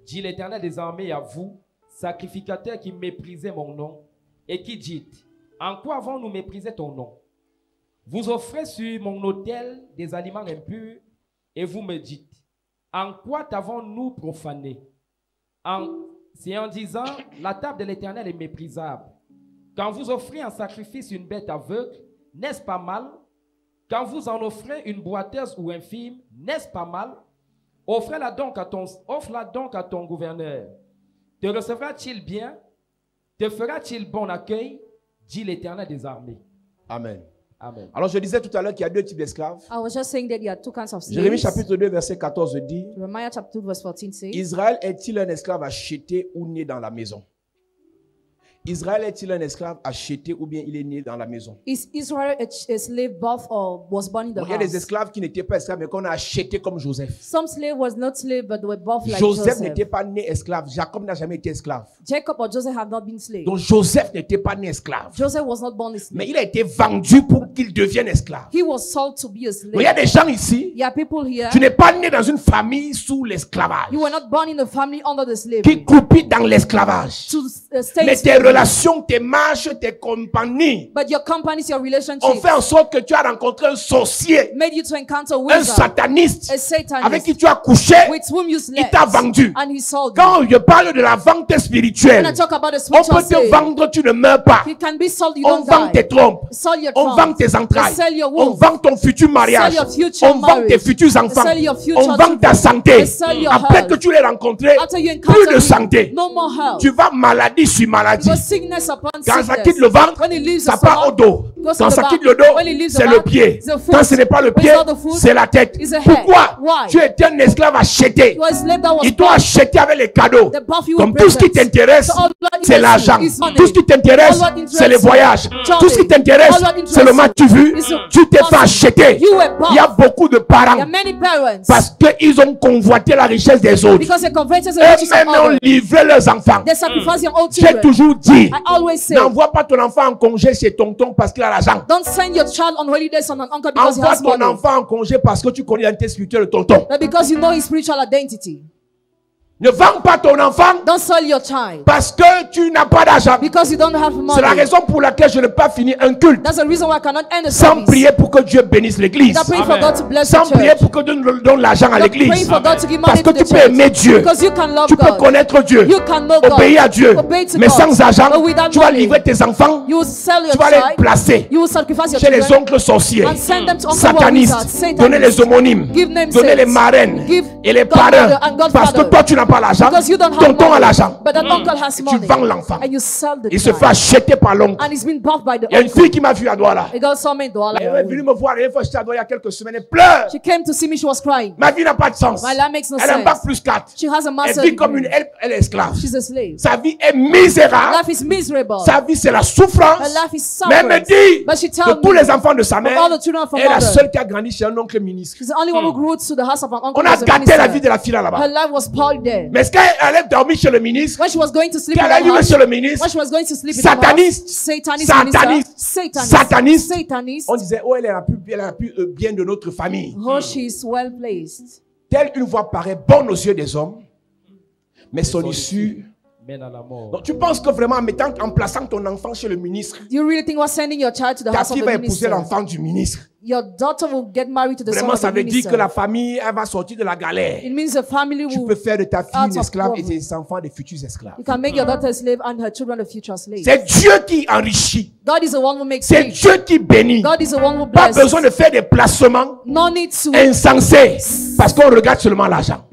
Dit l'Éternel des armées à vous, sacrificateurs qui méprisez mon nom, et qui dites: en quoi avons-nous méprisé ton nom? Vous offrez sur mon autel des aliments impurs, et vous me dites: en quoi t'avons-nous profané? C'est en disant: la table de l'Éternel est méprisable. Quand vous offrez en sacrifice une bête aveugle, n'est-ce pas mal? Quand vous en offrez une boiteuse ou infime, n'est-ce pas mal? Offre-la donc à ton gouverneur. Te recevra-t-il bien? Te fera-t-il bon accueil? Dit l'Éternel des armées. Amen. Amen. Alors je disais tout à l'heure qu'il y a 2 types d'esclaves. I was just saying that there are two kinds of Jérémie slaves. chapitre 2 verset 14 dit: Jeremiah chapter 2 verse 14 says, Israël est-il un esclave acheté ou né dans la maison? Israël est-il un esclave acheté ou bien il est né dans la maison? is Israel a slave birth or was born in the Bon, il y a des house? esclaves qui n'étaient pas esclaves mais qu'on a acheté comme Joseph. Some slave was not slave but were birth like Joseph Joseph. n'était pas né esclave. Jacob n'a jamais été esclave. Jacob or Joseph have not been slave. Donc Joseph n'était pas né esclave. Joseph was not born a slave. Mais il a été vendu pour qu'il devienne esclave. He was sold to be a Donc il y a slave. des gens ici, There are people here. tu n'es pas né dans une famille sous l'esclavage, You were not born in a family under the qui slavery. croupit dans l'esclavage. To stay Mais in tes slavery. relations, tes marches, tes compagnies But your companies, your ont relationships fait en sorte que tu as rencontré un sorcier, made you to encounter a un wizard, sataniste a satanist, avec qui tu as couché. with whom you Il slept, t'a vendu. and he sold you. Quand je parle de la vente When spirituelle, I talk about the on spiritual peut te slave, vendre, tu ne meurs pas. he can be sold, you On don't vend tes die. trompes. Sell your On trunks. vend tes entrailles. They sell your On womb. vend ton futur mariage. Sell your future On vend tes marriage. futurs enfants. Sell your future On vend ta children. santé. They sell your Après health. que tu l'aies rencontré, After you plus encounter de him, santé. no more health. Tu vas maladie sur maladie. Because sickness upon Quand ça sickness. quitte le ventre, When it leaves ça the part au stomach, dos. goes Quand to the ça back. quitte le dos, When it leaves the c'est le back, pied. it's the foot. Quand ce n'est pas le When pied, it's not the foot, c'est la tête. it's the head. Pourquoi? Why? Tu es un esclave acheté. You are a slave that was Ils t'ont bought. acheté avec les cadeaux. The buff you Comme were tout ce qui present. t'intéresse, So all what c'est interests l'argent. you is money. Tout ce qui t'intéresse, All what interests c'est les you, voyages. traveling. Tout ce qui t'intéresse, All what interests c'est le you match vu. is Tu t'es fait possible. acheter. You were bought. Il y a beaucoup de There parents are many parents parce qu'ils ont convoité la richesse des autres. because they coveted the riches of Eux-mêmes ont others. livré leurs enfants. They sacrifice your own J'ai children. toujours dit, I always say, n'envoie pas ton enfant en congé chez tonton parce qu'il a l'argent. don't send your child on holidays on an uncle because he Envoie has ton money, enfant en congé parce que tu connais l'identité spirituelle de tonton. but because you know his spiritual identity. Ne vends pas ton enfant Don't sell your child parce que tu n'as pas d'argent. because you don't have C'est la money. raison pour laquelle je n'ai pas fini un culte That's the reason why I cannot end the sans service. prier pour que Dieu bénisse l'église. Without praying for God to bless Sans the prier church. pour que Dieu nous donne l'argent à Without praying l'église. for God to give Parce money que to tu the peux church. aimer Dieu. Because you can love Tu peux God. connaître Dieu. You can know God. Obéir à Dieu. Obey to Mais God. sans argent, But without tu vas money, livrer tes enfants. you will sell your Tu vas les child. placer You will sacrifice your chez les children oncles sorciers, and send them to Uncle Wizards, satanistes, Satanists. donner les homonymes, Give names donner les saints. marraines Give et les godmother parrains. and godfather. Parce que toi, tu n'as pas l'argent. Because you don't have Tonton a money. l'argent. But that uncle has Tu money. vends l'enfant. And you sell the Il se child. fait acheter par l'oncle. And it's been bought by the Il y a une uncle. fille qui m'a vu à Douala. A girl saw me in Douala. Elle est venue me voir une fois j'étais à Douala il y a quelques semaines. Elle pleure. She came to see me, she was crying. Ma vie n'a pas de sens. My life makes no Elle a un sense. bac plus 4. She has a Elle master vit comme une... degree. Elle est esclave. She's a slave. Sa vie est misérable. Life is miserable. Sa vie, c'est la souffrance. Her life is Mais elle me suffering. dit But she que tells tous me les enfants de sa mère, all the children of her elle est la mother. seule qui a grandi chez un oncle ministre. She's the only one who grew to the house of an uncle. On a who was a gâté la minister. vie de la fille Her là-bas. life was spoiled there. Mais est-ce qu'elle allait dormir chez le ministre? When she was going to sleep in Qu'elle allait the vivre house, chez le ministre? when she was going to sleep in the Sataniste. house, Satanist, Sataniste. minister, Satanist, Sataniste. Satanist. On disait, oh, elle est la plus bien de notre famille. Oh, she's well placed. Telle une voix paraît bonne aux yeux des hommes, mais son issue... Mène à la mort. Donc tu penses que vraiment en plaçant ton enfant chez le ministre, Do you really think we're sending your child to the ta house of fille the va épouser minister? l'enfant du ministre? Your daughter will get married to the son Vraiment, of ça the veut dire minister. que la famille, elle va sortir de la galère. It means the family Tu will. peux faire de ta fille out une of esclave et poverty. tes enfants des futurs esclaves. You can make your daughter a slave and her children the future slaves. C'est Dieu qui enrichit. God is the one who makes C'est rich. Dieu qui bénit. God is the one who Pas blesses. besoin de faire des placements No need to. insensés parce qu'on regarde seulement l'argent.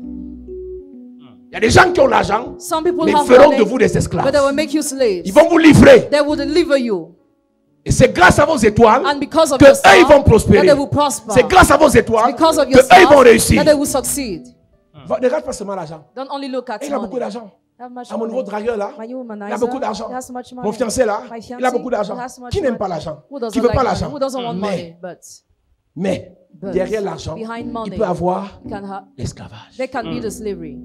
Il y a des gens qui ont l'argent, Some people mais ils have feront money, de vous des but they esclaves. will make you slaves. Ils vont vous livrer. They will deliver you. Et c'est grâce à vos étoiles And because of que your eux star, ils vont that prospérer. they will prosper. C'est grâce à vos étoiles Because of que your eux ils vont star, réussir. that they will succeed. Ne regarde pas seulement l'argent. Don't only look at Il a money. beaucoup d'argent. Have much À mon nouveau money. dragueur là, My il a humanizer, beaucoup d'argent. he has much money. Mon fiancé là, My il a beaucoup fiancé, d'argent. he has much Qui n'aime money. pas l'argent? Who doesn't Qui veut like pas money? l'argent? Who doesn't want money? Mais But derrière l'argent, behind il money, peut avoir can have, l'esclavage. there can be the slavery.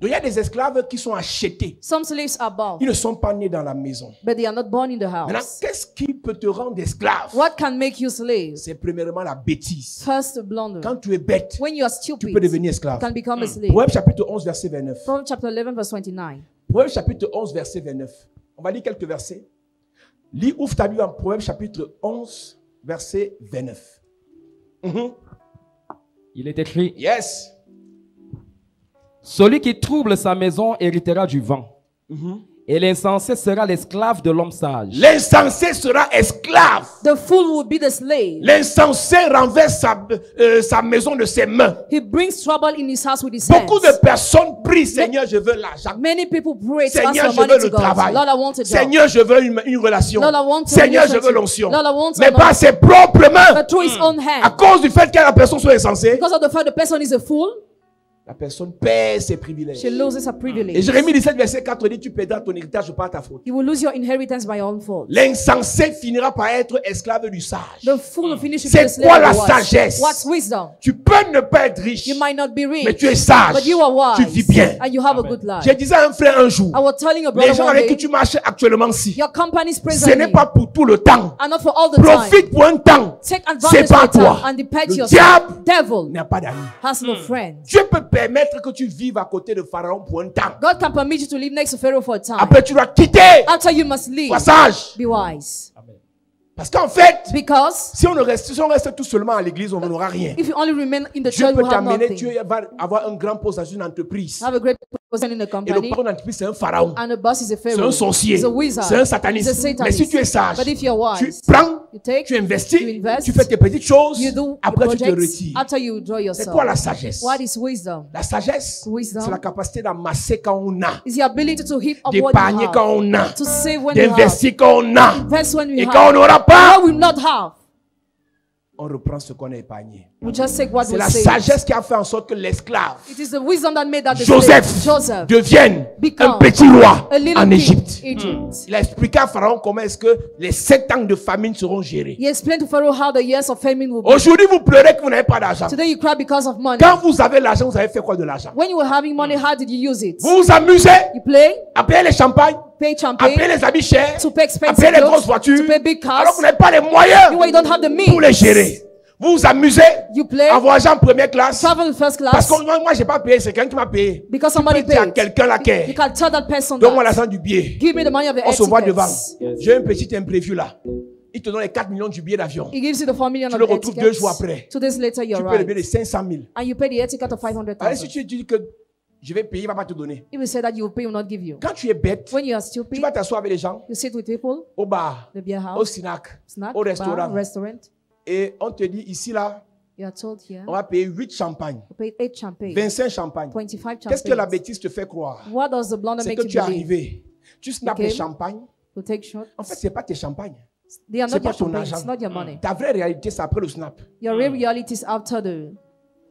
Donc il y a des esclaves qui sont achetés. Some slaves are bought, Ils ne sont pas nés dans la maison. but they are not born in the Maintenant, house. qu'est-ce qui peut te rendre esclave? What can make you slaves? C'est premièrement la bêtise. First, blunder. Quand tu es bête, When you are tu peux stupid, devenir you esclave. can become a slave. Proverbe chapitre 11, verset 29. Proverbs chapter 11, verse 29. Proverbe chapitre 11, verset 29. On va lire quelques versets. Lis, ouvre ta Bible en Proverbe chapitre 11, verset 29. Il est écrit, Yes. celui qui trouble sa maison héritera du vent. Et l'insensé sera l'esclave de l'homme sage. L'insensé sera esclave. The fool will be the slave. L'insensé renverse sa maison de ses mains. He brings trouble in his house with his hands. Beaucoup de personnes prient, Seigneur, je veux l'argent. Many people pray to ask Seigneur, for je money veux to le God. travail. Lord, I want a job. Seigneur, je veux une relation. Lord, I want a Seigneur, je veux relationship. l'onction. Lord, I want Mais an par ses propres mains. But through his own À hand. cause du fait que la personne soit insensée, Because of the fact the person is a fool, la personne perd ses privilèges. she loses her Et privilege. Jérémie 17, verset 4 dit, tu perdras ton héritage par ta faute. You will lose your inheritance by your own fault. L'insensé finira par être esclave du sage. The fool will finish with C'est the slave quoi of la the wise. sagesse? What's wisdom? Tu peux ne pas être riche, You might not be mais rich, tu es sage. but you are Tu wise, vis bien. and you have a good life. Je disais à un frère un jour, I was telling a les brother gens one avec qui day, tu marches actuellement ici, your company's ce n'est presently pas pour tout le temps. are not for all the time. Profite pour un temps. Take C'est advantage pas of the toi. time and depart Le yourself. diable Devil n'a pas d'amis. has no friends. Dieu peut permettre que tu vives à côté de Pharaon pour un temps. God can permit you to live next to Pharaoh for a time. Après, tu dois quitter. After you must leave, Sois sage. be wise. Parce qu'en fait, Because si on reste tout seulement à l'église, on n'aura rien. if you only remain in the Dieu church, peut you have t'amener, nothing. tu vas avoir un grand poste dans une entreprise. Have a great position in the Et le company, patron d'entreprise, c'est un pharaon. and the boss is a C'est Pharaoh. un sorcier. He's a wizard. C'est un He's a sataniste. satanist. Mais si tu es sage, But if you're tu wise, prends, you take, tu investis, you invest, tu fais tes petites choses, you do après tu te projects, retires. after you withdraw C'est yourself. quoi la sagesse? What is wisdom? La sagesse, Wisdom. c'est la capacité d'amasser quand on a, It's the ability to heap up what d'épargner you quand have, on a, to save when you have, d'investir quand on a. invest when Et you quand on have. n'aura pas, What we not have, on reprend ce qu'on a épargné. we just take what C'est we la save. sagesse qui a fait en sorte que l'esclave It is the wisdom that made that the Joseph slave, Joseph devienne become un petit roi a little en king, Égypte. Egypt. Il a expliqué à Pharaon comment est-ce que les 7 ans de famine seront gérés. He explained to Pharaoh how the years of famine will be. Aujourd'hui, vous pleurez que vous n'avez pas d'argent. Today you cry because of money. Quand vous avez l'argent, vous avez fait quoi de l'argent? When you were having money, how did you use it? Vous vous amusez You play, à payer les champagnes, pay à champagne, payer les habits chers, to pay à expensive payer les clothes, grosses voitures, to pay big cars. alors que vous n'avez pas les moyens You don't have the means pour les gérer. Vous vous amusez You play, en voyageant en première classe. travel in first Parce class que moi, j'ai pas payé, c'est quelqu'un qui m'a payé. because Tu peux somebody dire à paid. quelqu'un là You qui can tell that person donne-moi that. l'argent du billet. Give me the money of the On se voit air devant. tickets. J'ai un petit imprévu là. Il te donne les 4 millions du billet d'avion. He gives you the 4 million Tu of le the air retrouves tickets. 2 jours après. 2 days later, Tu you're peux le billet de right. 500 000. And you pay the air ticket of Alors, si 500,000. tu dis que je vais payer, il ne va pas te donner. He will say that you will pay, he will not give you. Quand tu es bête, When you are tu stupid, vas t'asseoir avec les gens you sit with people, au bar, the beer au house, snack, snack, au restaurant. bar, restaurant. Et on te dit ici là, You are told here, on va payer 8 champagnes, you pay 8 champagne, 25 champagnes. 25 Qu'est-ce que la champagne. bêtise te fait croire? What does the blunder C'est make que you tu es believe? arrivé. Tu snaps Okay. les champagnes. To take shots. En fait, ce n'est pas tes champagnes. They are c'est not pas your ton champagne, argent. it's not your money. Ta vraie réalité, c'est après le snap. Your real reality is after the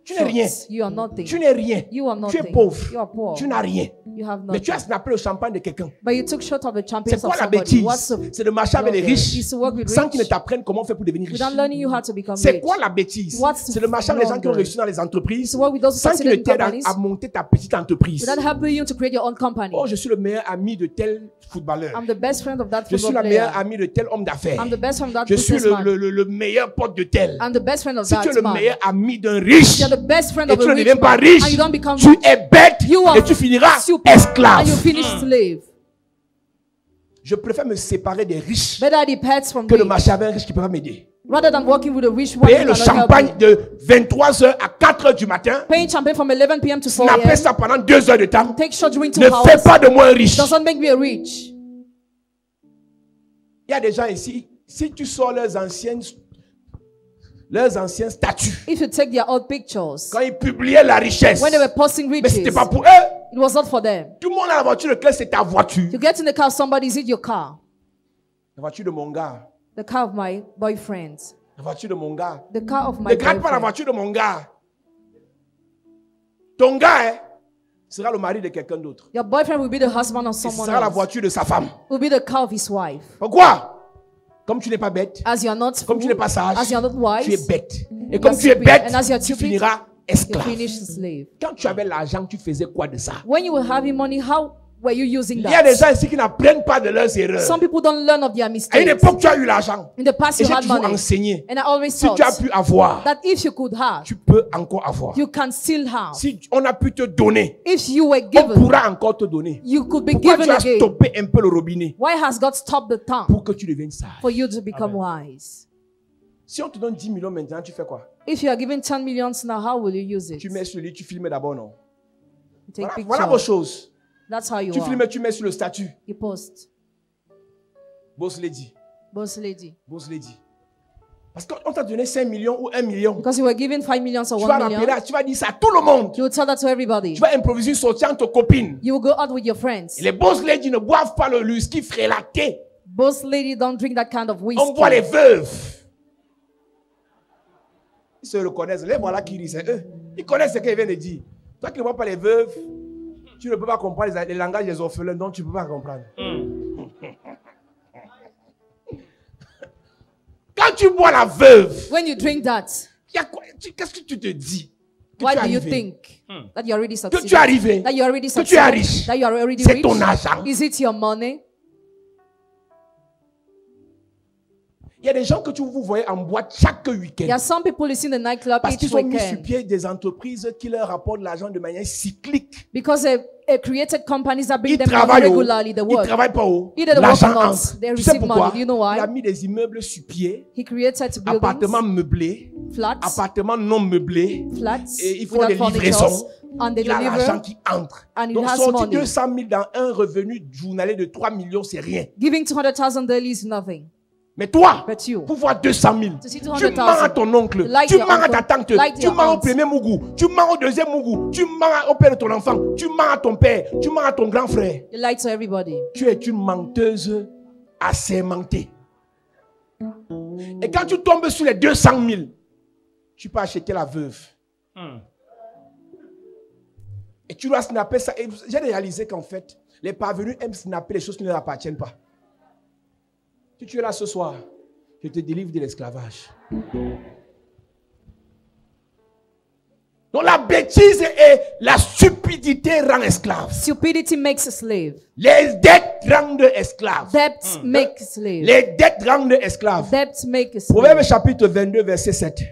Tu n'es rien. shots. You are nothing. Tu n'es rien. You are Tu es nothing. pauvre. You are poor. Tu n'as rien. You have Mais tu as nothing. snappé le champagne de quelqu'un. But you took shot of the champagne C'est of quoi la somebody. What's bêtise? the C'est de marcher avec les blunder? riches Is to work with sans qu'ils ne rich t'apprennent comment faire pour devenir riche. without learning you how to become C'est rich. quoi la bêtise? What's the C'est de marcher avec les gens qui ont blunder? réussi dans les entreprises To work with those who sans qu'ils succeeded ne in t'aident companies à monter ta petite entreprise. without helping you to create your own company. Oh, je suis le meilleur ami de tel footballeur. I'm the best friend of that Je suis football la player. meilleure amie de tel homme d'affaires. I'm the best friend of that Je suis businessman. le meilleur pote de tel. I'm the best friend of Si tu es that le man. meilleur ami d'un riche You're the best friend et of tu a ne rich deviens pas man, riche, and you don't become tu rich. es bête You are et tu finiras stupid, and esclave. you finish slave. Je préfère me séparer des riches Better I depart from que de rich marcher avec un riche qui ne peut pas m'aider. rather than working with a rich one Payer who le cannot help champagne me. de 23h à 4h du matin, Paying champagne from 11 p.m. to 4 snapper a.m. ça pendant 2 heures de temps, Take shot during 2 ne hours. fait pas de moi un riche. Doesn't make me a rich. Il y a des gens ici, si tu sors leurs anciens statuts, If you take their old pictures, quand ils publiaient la richesse, when they were posting mais riches, ce n'était it pas pour eux. was not for them. Tout le monde a la voiture de classe, c'est ta voiture. You get in the car, somebody is in your car. La voiture de mon gars. The car of my boyfriend. La voiture de mon gars. The car of Ne my garde pas la boyfriend. voiture de mon gars. Ton gars sera le mari de quelqu'un d'autre. Your boyfriend will be the husband of Ce someone sera la else. voiture de sa femme. Will be the car of his wife. Pourquoi? Comme tu n'es pas bête, As you are not comme tu n'es pas sage, as you are not wise, tu es bête. Et you comme are tu es stupid. bête, And as you are tu stupid, finiras you esclave. finish the slave. Quand tu avais l'argent, tu faisais quoi de ça? When you were having money, how were you using Il y a des that? gens ici qui n'apprennent pas de leurs erreurs. Some people don't learn of their À une mistakes. époque, tu as eu l'argent. In the past, Et you j'ai had toujours money. enseigné. And I always Si tu as thought pu avoir, that if you could have, tu peux encore avoir. you can still have. Si on a pu te donner, If you were on given, pourra encore te donner. you could be Pourquoi given tu as again. stoppé un peu le robinet? Why has God stopped the tongue Pour que tu deviennes sage. for you to become wise? Si on te donne 10 millions maintenant, tu fais quoi? If you are given 10 millions now, how will you use it? Tu mets sur le lit, tu filmes d'abord, non? You take Voilà, voilà vos pictures. choses. That's how you Tu are. filmes, tu mets sur le statut. You post. Boss lady. Boss lady. Boss lady. Parce qu'on t'a donné 5 millions ou 1 million. Because you were given 5 millions or Tu vas 1 rappeler million, là, tu vas dire ça à tout le monde. you will tell that to everybody. Tu vas improviser une sortie entre copines. You will go out with your friends. Et les boss lady ne boivent pas le whisky frélaté. Boss lady don't drink that kind of On boit les whiskey. veuves. Ils se reconnaissent. Les voilà qui rient, c'est eux. Ils connaissent ce qu'il vient de dire. Toi qui ne vois pas les veuves, tu ne peux pas comprendre les langages des orphelins, donc tu ne peux pas comprendre. Quand tu bois la veuve, When you drink that, il y a quoi? Qu'est-ce que tu te dis? Que why tu es do you arrivé? think that you already Que succeeded? tu es arrivé? That you already Que tu es riche? succeeded? That you are already C'est rich? ton argent. Is it your money? Il y a des gens que vous voyez en boîte chaque week-end. There are some people who see the nightclub Parce each qu'ils ont mis sur weekend pied des entreprises qui leur rapportent l'argent de manière cyclique. because they created companies that bring Ils them money travaillent regularly. They ils work. travaillent pas haut. Either they L'argent work or not, entre. they Tu sais receive pourquoi? money. Do you know why? Il a mis des immeubles sur pied, He created buildings, appartements meublés, flats, appartements non meublés, flats et ils font without des livraisons. furnitures, and they Il a l'argent deliver, qui entre. and he Donc has sortir money. 200 000 dans un revenu journalier de 3 millions, c'est rien. Giving 200,000 daily is nothing. Mais toi, But you, pour voir 200 000, to see tu 200,000, mens à ton oncle, like tu your mens à ta uncle, tante, like tu your mens au aunt. premier mougou, tu mens au deuxième mougou, tu mens au père de ton enfant, tu mens à ton père, tu mens à ton grand frère. you lie to everybody. Tu es une menteuse assermentée. Et quand tu tombes sur les 200 000, tu peux acheter la veuve. Et tu dois snapper ça. Et j'ai réalisé qu'en fait, les parvenus aiment snapper les choses qui ne leur appartiennent pas. Si tu es là ce soir, je te délivre de l'esclavage. Donc la bêtise et la stupidité rendent esclave. Stupidity makes a slave. Les dettes rendent esclaves. Debt makes a slave. Les dettes rendent esclaves. Debt makes a Proverbe slave. chapitre 22, verset 7.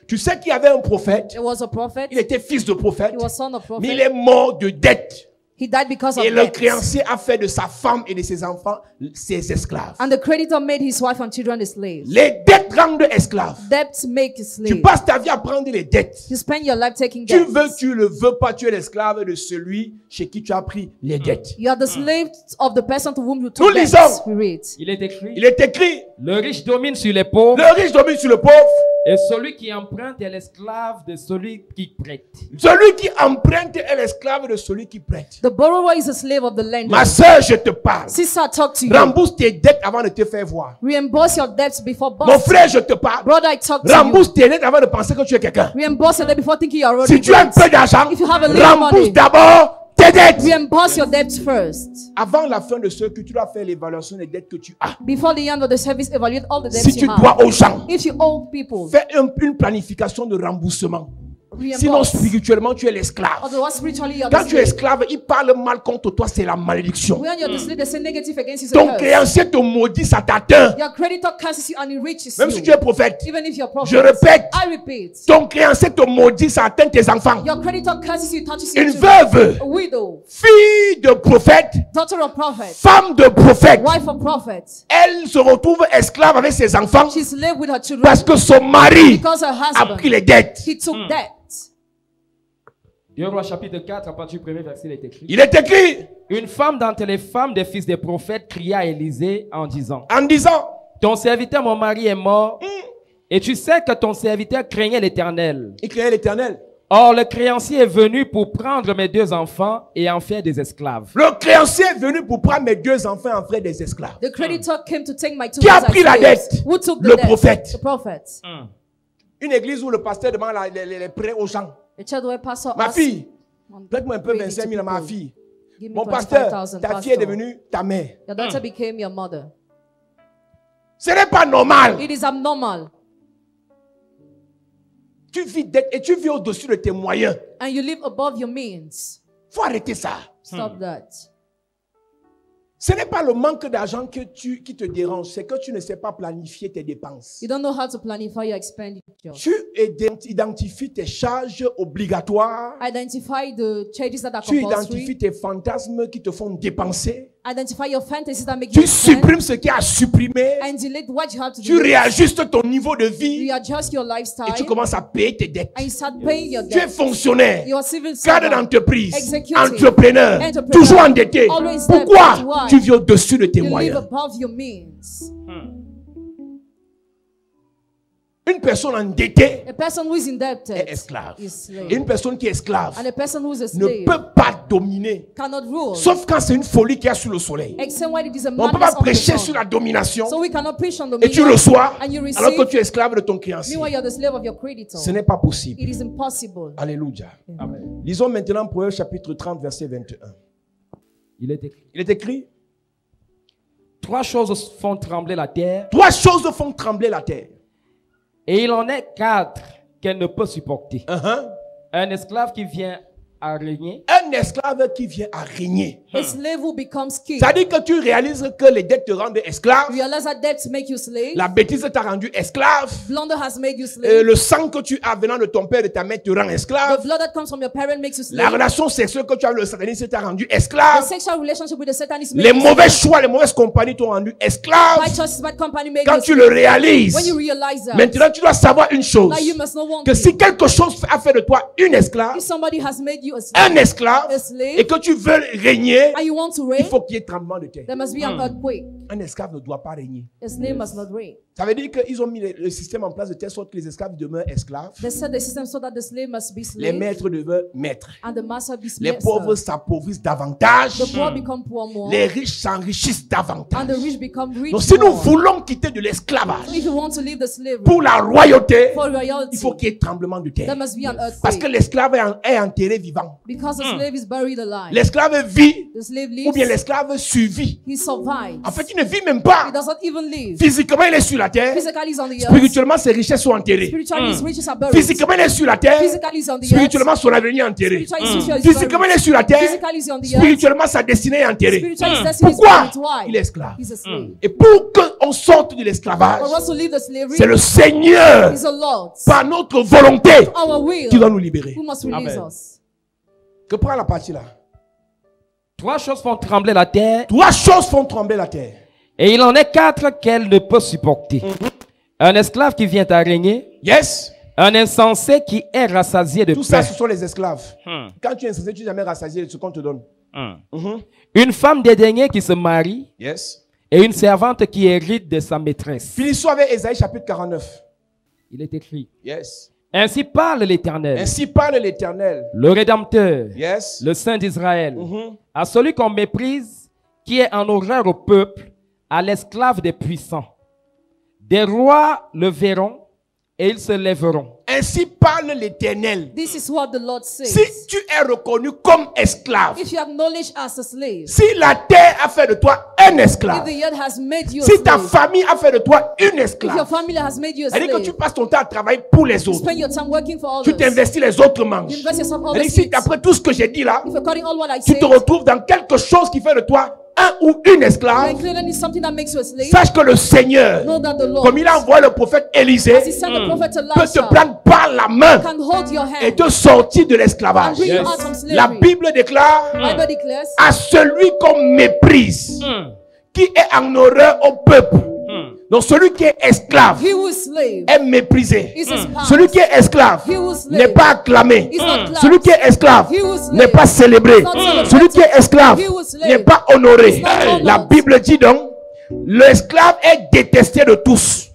Tu sais qu'il y avait un prophète. There was a prophet. Il était fils de prophète. He was son of prophet. Mais il est mort de dette. He died because of Et le debt. créancier a fait de sa femme et de ses enfants ses esclaves. And the creditor made his wife and children his slaves. Les dettes rendent esclaves. Debts make Tu slaves. passes ta vie à prendre les dettes. You spend your life taking Tu debts. veux, tu le veux pas, tu es l'esclave de celui chez qui tu as pris les dettes. You are the slave of the person to whom you Nous took debts. lisons. We read. Il est écrit, Il est écrit, le riche domine sur les pauvres, le riche domine sur le pauvre. et celui qui emprunte est l'esclave de celui qui prête. Celui qui emprunte est l'esclave de celui qui prête. The borrower is a slave of the lender. Ma soeur, je te parle. Sister, I talk to you. Rembourse tes dettes avant de te faire voir. Reimburse your debts before Mon boss. frère, je te parle. Brother, I talk to you. Rembourse tes dettes avant de penser que tu es quelqu'un. Reimburse your debt before thinking you are already Si tu as un dead. peu d'argent, If you have a little rembourse money. d'abord tes dettes. Reimburse your debts first. Avant la fin de ce que tu dois faire l'évaluation des dettes que tu as. Before the end of the service, evaluate all the debts Si tu you dois have. aux gens, If you owe people, fais une planification de remboursement. Sinon, reimburse. spirituellement, tu es l'esclave. Otherwise, spiritually, you are Quand the tu es slave. esclave, il parle mal contre toi, c'est la malédiction. When you're the slave, they say negative against you. Ton Curse. créancier te maudit, ça t'atteint. Your creditor curses you and he reaches Même you. si tu es prophète. Even if you're prophet. Je répète. I repeat. Ton créancier te maudit, ça atteint tes enfants. Your creditor curses you, touches you. Une too. veuve, A widow, fille de prophète, daughter of prophet, femme de prophète, wife of prophet. elle se retrouve esclave avec ses enfants She's lived with her children parce que son mari because her a husband, pris les dettes. he took debt. 2 Rois chapitre 4, à partir du premier verset, il est écrit. Il est écrit Une femme d'entre les femmes des fils des prophètes cria à Élisée en disant, en disant, ton serviteur, mon mari, est mort, et tu sais que ton serviteur craignait l'Éternel. il craignait l'Éternel. Or, le créancier est venu pour prendre mes 2 enfants et en faire des esclaves. Le créancier est venu pour prendre mes 2 enfants en faire des esclaves. The creditor came to take my two Qui a sons as pris la slaves. dette? Who took the Le debt? prophète. The prophet. Une église où le pasteur demande les prêts aux gens. The church where pastor Ma asked, fille, prête-moi un peu Pray 25 000 à to ma people. fille. give me Mon pasteur, 25,000, ta fille est pastor. devenue ta mère. Your daughter became your mother. Ce n'est pas normal. It is abnormal. Tu vis dette et tu vis au-dessus de tes moyens. And you live above your means. Faut arrêter ça. Stop that. Ce n'est pas le manque d'argent qui te dérange, c'est que tu ne sais pas planifier tes dépenses. You don't know how to planify your expenditure. Tu identifies tes charges obligatoires. Identify the charges that are Tu compulsory. identifies tes fantasmes qui te font dépenser. Identify your fantasies that make you Tu spend. supprimes ce qui est à supprimer. And delete what you have to Tu delete. réajustes ton niveau de vie Readjust your et lifestyle. tu commences à payer tes dettes. And you start paying your Tu es debt. fonctionnaire, You are civil cadre servant. d'entreprise, Executive. entrepreneur, Entrepreneur. toujours endetté. Always debt. Pourquoi Why? tu vis au-dessus de tes You live moyens? above your means. Une personne endettée A person who is indebted est esclave. is slave. Et une personne qui est esclave And a person who is a ne slave peut pas dominer, cannot rule. sauf quand c'est une folie qu'il y a sur le soleil. Except when it is a On ne peut madness pas on the prêcher sun. sur la domination So we cannot preach on et tu dominion reçois and you alors que receive. tu es esclave de ton créancier. Meanwhile, you're the slave of your creditor. Ce n'est pas possible. It is impossible. Alléluia. Amen. Lisons maintenant Proverbe chapitre 30, verset 21. Il est écrit. Il est écrit, 3 choses font trembler la terre, 3 choses font trembler la terre. et il en est 4 qu'elle ne peut supporter. Uh-huh. Un esclave qui vient à régner, Un esclave qui vient à régner. A slave who becomes king. Ça dit que tu réalises que les dettes te rendent esclave. Realize that debt make you slave. La bêtise t'a rendu esclave. Blunder has made you slave. Le sang que tu as venant de ton père et de ta mère te rend The esclave. blood that comes from your parent makes you La slave. relation sexuelle que tu as avec le satanisme t'a rendu The esclave. sexual relationship with the Satanism Les makes you mauvais slave. choix, les mauvaises compagnies t'ont rendu esclave. Bad choices, bad company make Quand you tu slave. le réalises, When you realize that, maintenant tu dois savoir une chose. now you must know one Que thing. si quelque chose a fait de toi une esclave, If somebody has made you a slave, un esclave, a slave, et que tu veux régner, and you want to il reign, faut qu'il y ait tremblement de terre. there must be an earthquake. Un esclave ne doit pas régner. A slave must not reign. Ça veut dire qu'ils ont mis le système en place de telle sorte que les esclaves demeurent esclaves. They set the system so that the slave must be Les slave maîtres demeurent maîtres. and the master be Les slave. pauvres s'appauvrissent davantage. The poor become poor more Les riches s'enrichissent and davantage. the rich become rich Donc si nous more. voulons quitter de l'esclavage If you want to leave the slavery pour la royauté, for royalty, il faut qu'il y ait tremblement de there terre. must be an Parce que earthquake. l'esclave est enterré vivant. Because the slave is buried alive. L'esclave vit The slave ou bien lives, l'esclave survit. he survives. En fait, il ne vit même He pas. does not even live. Physiquement, il est sur la la terre. Physically is on the earth. Spirituellement, ses richesses sont enterrées. Spiritually his riches are buried. Physiquement, il est sur la terre. Physically is on the earth. Spirituellement, son avenir est enterré. Spiritually his future is Physiquement, il buried. est sur la terre. Physically is on the earth. Spirituellement, sa destinée est enterrée. Spiritually his destiny is Pourquoi? buried. Why? Il est esclave. He's a slave. Et pour qu'on sorte de l'esclavage, For us to leave the slavery, c'est le Seigneur, is the Lord. par notre volonté, Our will, qui doit nous libérer. who must release Amen. us. Que prend la partie là? 3 choses font trembler la terre, 3 choses font trembler la terre. et il en est 4 qu'elle ne peut supporter. Un esclave qui vient à régner, Yes. un insensé qui est rassasié de Tout ça, pain, ce sont les esclaves. Quand tu es insensé, tu n'es jamais rassasié de ce qu'on te donne. une femme dédaignée qui se marie, Yes. et une servante qui hérite de sa maîtresse. Finissons avec Ésaïe chapitre 49. Il est écrit: Yes. Ainsi parle l'Éternel, Ainsi parle l'Éternel. le Rédempteur, Yes. le Saint d'Israël, à celui qu'on méprise, qui est en horreur au peuple, à l'esclave des puissants. Des rois le verront et ils se lèveront. Ainsi parle l'Éternel. This is what the Lord says. Si tu es reconnu comme esclave, If you acknowledge as a slave, si la terre a fait de toi un if esclave, the earth has made you a si ta slave, famille a fait de toi une if your esclave, family has made you a c'est-à-dire que tu slave, passes ton temps à travailler pour les you autres. spend your time working for Tu others, t'investis, les autres mangent. you invest yourself all C'est-à-dire the que si seeds. après tout ce que j'ai dit là, If according all what I tu say, te retrouves dans quelque chose qui fait de toi un ou une esclave, including something that makes you a slave, sache que le Seigneur, know that the Lord, comme il a envoyé le prophète as he Élisée, sent the prophet peut te Elisha, prendre par la main can hold your et hand te sortir de and l'esclavage. bring you Yes. out from slavery. La Bible déclare The Bible declares, à celui qu'on méprise, qui est en horreur au peuple. Donc celui qui est esclave he who is slave est méprisé. is despised. Celui qui est esclave He who is slave n'est pas acclamé. is not clapped. Celui qui est esclave He who is slave n'est pas célébré. is not celebrated. Celui qui est esclave He who is slave n'est pas honoré. is not honored. La Bible dit donc, l'esclave est détesté de tous.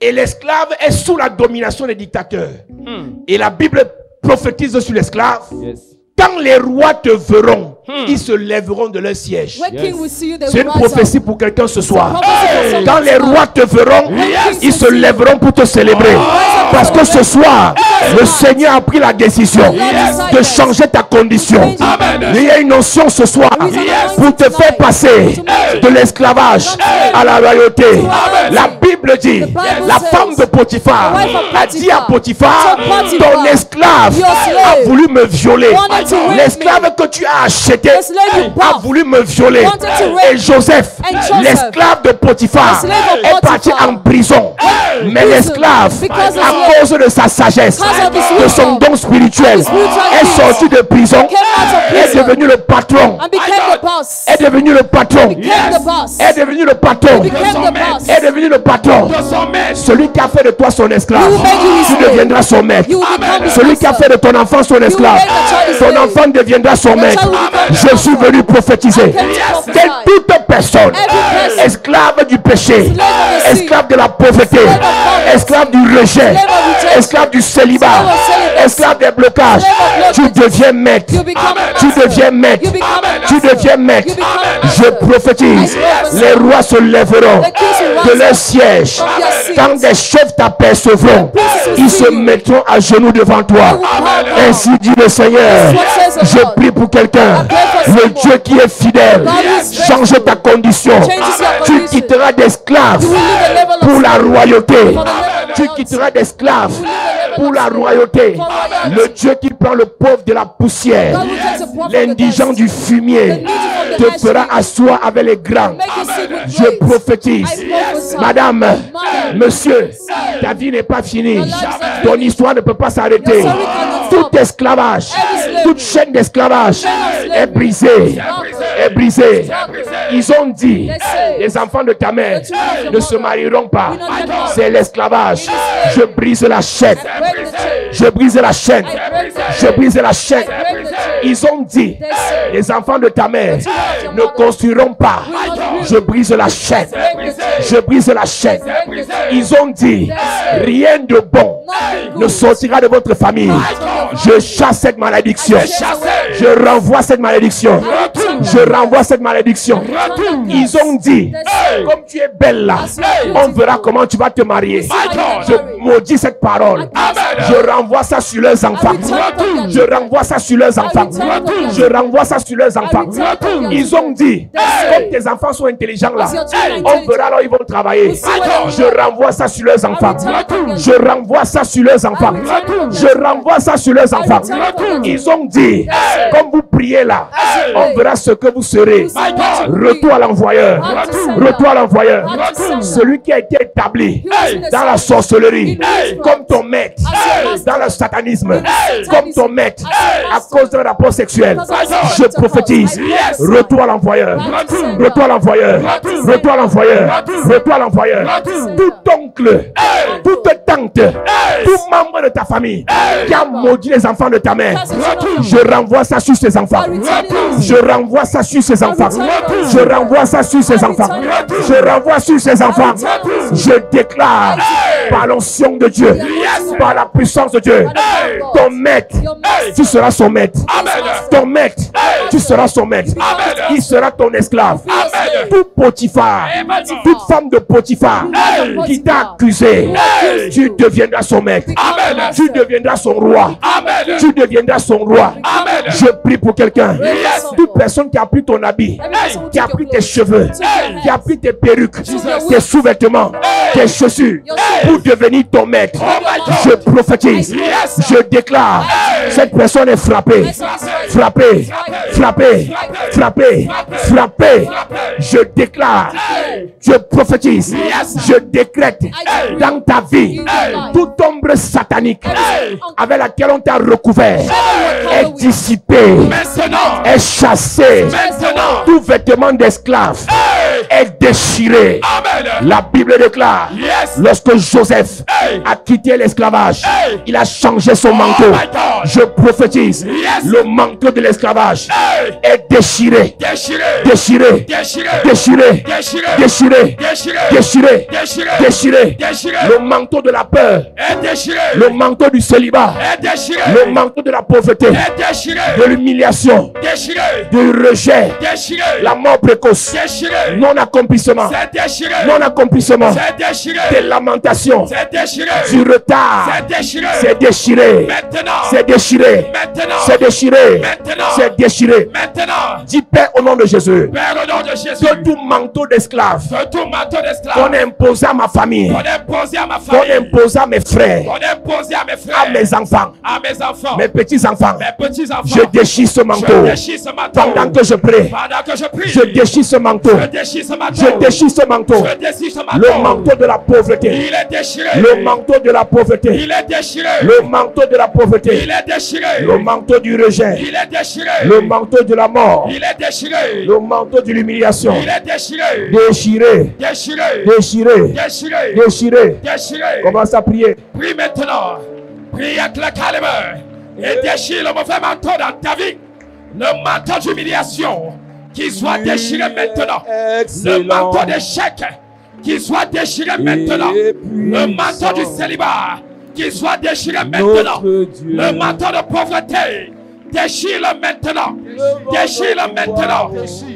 Et l'esclave est sous la domination des dictateurs. Et la Bible prophétise sur l'esclave. Yes. Quand les rois te verront, ils se lèveront de leur siège. When king will see you, they C'est will une rise prophétie up. pour quelqu'un ce soir. Prophecy for Quand someone les tonight. rois te verront, ils se lèveront pour te célébrer. Parce que ce soir, le Seigneur a pris la décision de changer ta condition. Il y a une notion ce soir pour te faire passer de l'esclavage à la royauté. La Bible dit, la femme de Potiphar a dit à Potiphar, ton esclave a voulu me violer. L'esclave que tu as acheté a voulu me violer. Et Joseph, l'esclave de Potiphar, est parti en prison. Mais l'esclave, à cause de sa sagesse, de son don spirituel, est sorti de prison, est devenu le patron, And became the boss. est devenu le patron, Became the boss. est devenu le patron, Became the boss. est devenu le patron. Celui qui a fait de toi son esclave, tu deviendras son maître. You will become his Celui qui a master. fait de ton enfant son esclave, ton enfant deviendra son maître. Je suis venu prophétiser que toute personne esclave du péché, esclave de la pauvreté, esclave du rejet, esclave du célibat, esclave des blocages, tu deviens maître. Tu deviens maître. Tu deviens maître. Je prophétise, les rois se lèveront de leur siège. Quand des chefs t'apercevront, ils se mettront à genoux devant toi. Ainsi dit le Seigneur. Je prie pour quelqu'un. Le Dieu qui est fidèle, change ta condition. Tu quitteras d'esclave pour la royauté. Tu quitteras d'esclave pour la royauté. Le Dieu qui prend le pauvre de la poussière, l'indigent du fumier, te fera asseoir avec les grands. Je prophétise, madame, monsieur, ta vie n'est pas finie. Ton histoire ne peut pas s'arrêter. Tout esclavage, toute chaîne d'esclavage est brisée. Est brisée. Ils ont dit, les enfants de ta mère ne se marieront pas. C'est l'esclavage. Je brise la chaîne. Je brise la chaîne. Je brise la chaîne. Ils ont dit, les enfants de ta mère ne construiront pas. Je brise la chaîne. Je brise la chaîne. Ils ont dit, rien de bon ne sortira de votre famille. Je chasse cette malédiction. Je renvoie cette malédiction. Je renvoie cette malédiction. Ils ont dit, comme tu es belle là, on verra comment tu vas te marier. Je maudis cette parole. Je renvoie ça sur leurs enfants. Je renvoie ça sur leurs enfants. Je renvoie ça sur leurs enfants. Ils ont dit, comme tes enfants sont intelligents là, on verra là où ils vont travailler. Je renvoie ça sur leurs enfants. Je renvoie ça sur leurs enfants. Je renvoie ça sur leurs enfants. Ils ont dit, comme vous priez là, on verra ce que vous serez. Retour à l'envoyeur. Retour à l'envoyeur. Celui qui a été établi dans la sorcellerie, comme ton maître, dans le satanisme, comme ton maître, à cause d'un rapport sexuel. Je prophétise. Retour à l'envoyeur. Retour à l'envoyeur. Retour à l'envoyeur. Retour à l'envoyeur. Tout oncle, toute tante, tout membre de ta famille qui a maudit les enfants de ta mère, je renvoie ça sur ses enfants. Je renvoie ça sur ses enfants. Je renvoie ça sur ses enfants. Je renvoie sur ses enfants. Je déclare par l'onction de Dieu, par la puissance de Dieu, ton maître, tu seras son maître. Ton maître, tu seras son maître. Il sera ton esclave. Tout Potiphar, toute femme de Potiphar qui t'a accusé, tu deviendras son maître. Tu deviendras son roi. Tu deviendras son roi. Je prie pour quelqu'un. Toute personne qui a pris ton habit, qui a pris tes cheveux, qui a pris tes perruques, tes sous-vêtements, tes chaussures, pour devenir ton maître, je prophétise, je déclare, cette personne est frappée, frappée, frappée, frappée, frappée. Je déclare, je prophétise, je décrète dans ta vie, toute ombre satanique avec laquelle on t'a recouvert est dissipée, est chassée, tout vêtement d'esclave est déchiré. La Bible déclare, lorsque Joseph a quitté l'esclavage, il a changé son manteau. Je prophétise, le manteau de l'esclavage est déchiré, déchiré, déchiré, déchiré, déchiré, déchiré. Le manteau de la peur, le manteau du célibat, le manteau de la pauvreté, de l'humiliation, du rejet, la mort précoce, non accomplissement, non accomplissement, des lamentations, du retard, c'est déchiré, c'est déchiré, c'est déchiré, c'est déchiré. Dis Père au nom de Jésus, que tout manteau d'esclave qu'on impose à ma famille, qu'on impose à mes frères, à mes enfants, mes petits-enfants, je déchire ce manteau. Pendant que je prie, je déchire ce manteau. Je déchire ce manteau. Le manteau de la pauvreté. Le manteau de la pauvreté. Le manteau de la pauvreté. Le manteau du rejet. Le manteau de la mort. Le manteau de l'humiliation. Déchiré. Déchiré. Déchiré. Commence à prier. Prie maintenant. Prie avec la calme. Et déchire le mauvais manteau dans ta vie. Le manteau d'humiliation qui soit déchiré maintenant. Le manteau d'échec qui soit déchiré maintenant. Le manteau du célibat qui soit déchiré maintenant. Le manteau de pauvreté, déchire-le maintenant. Déchire-le maintenant.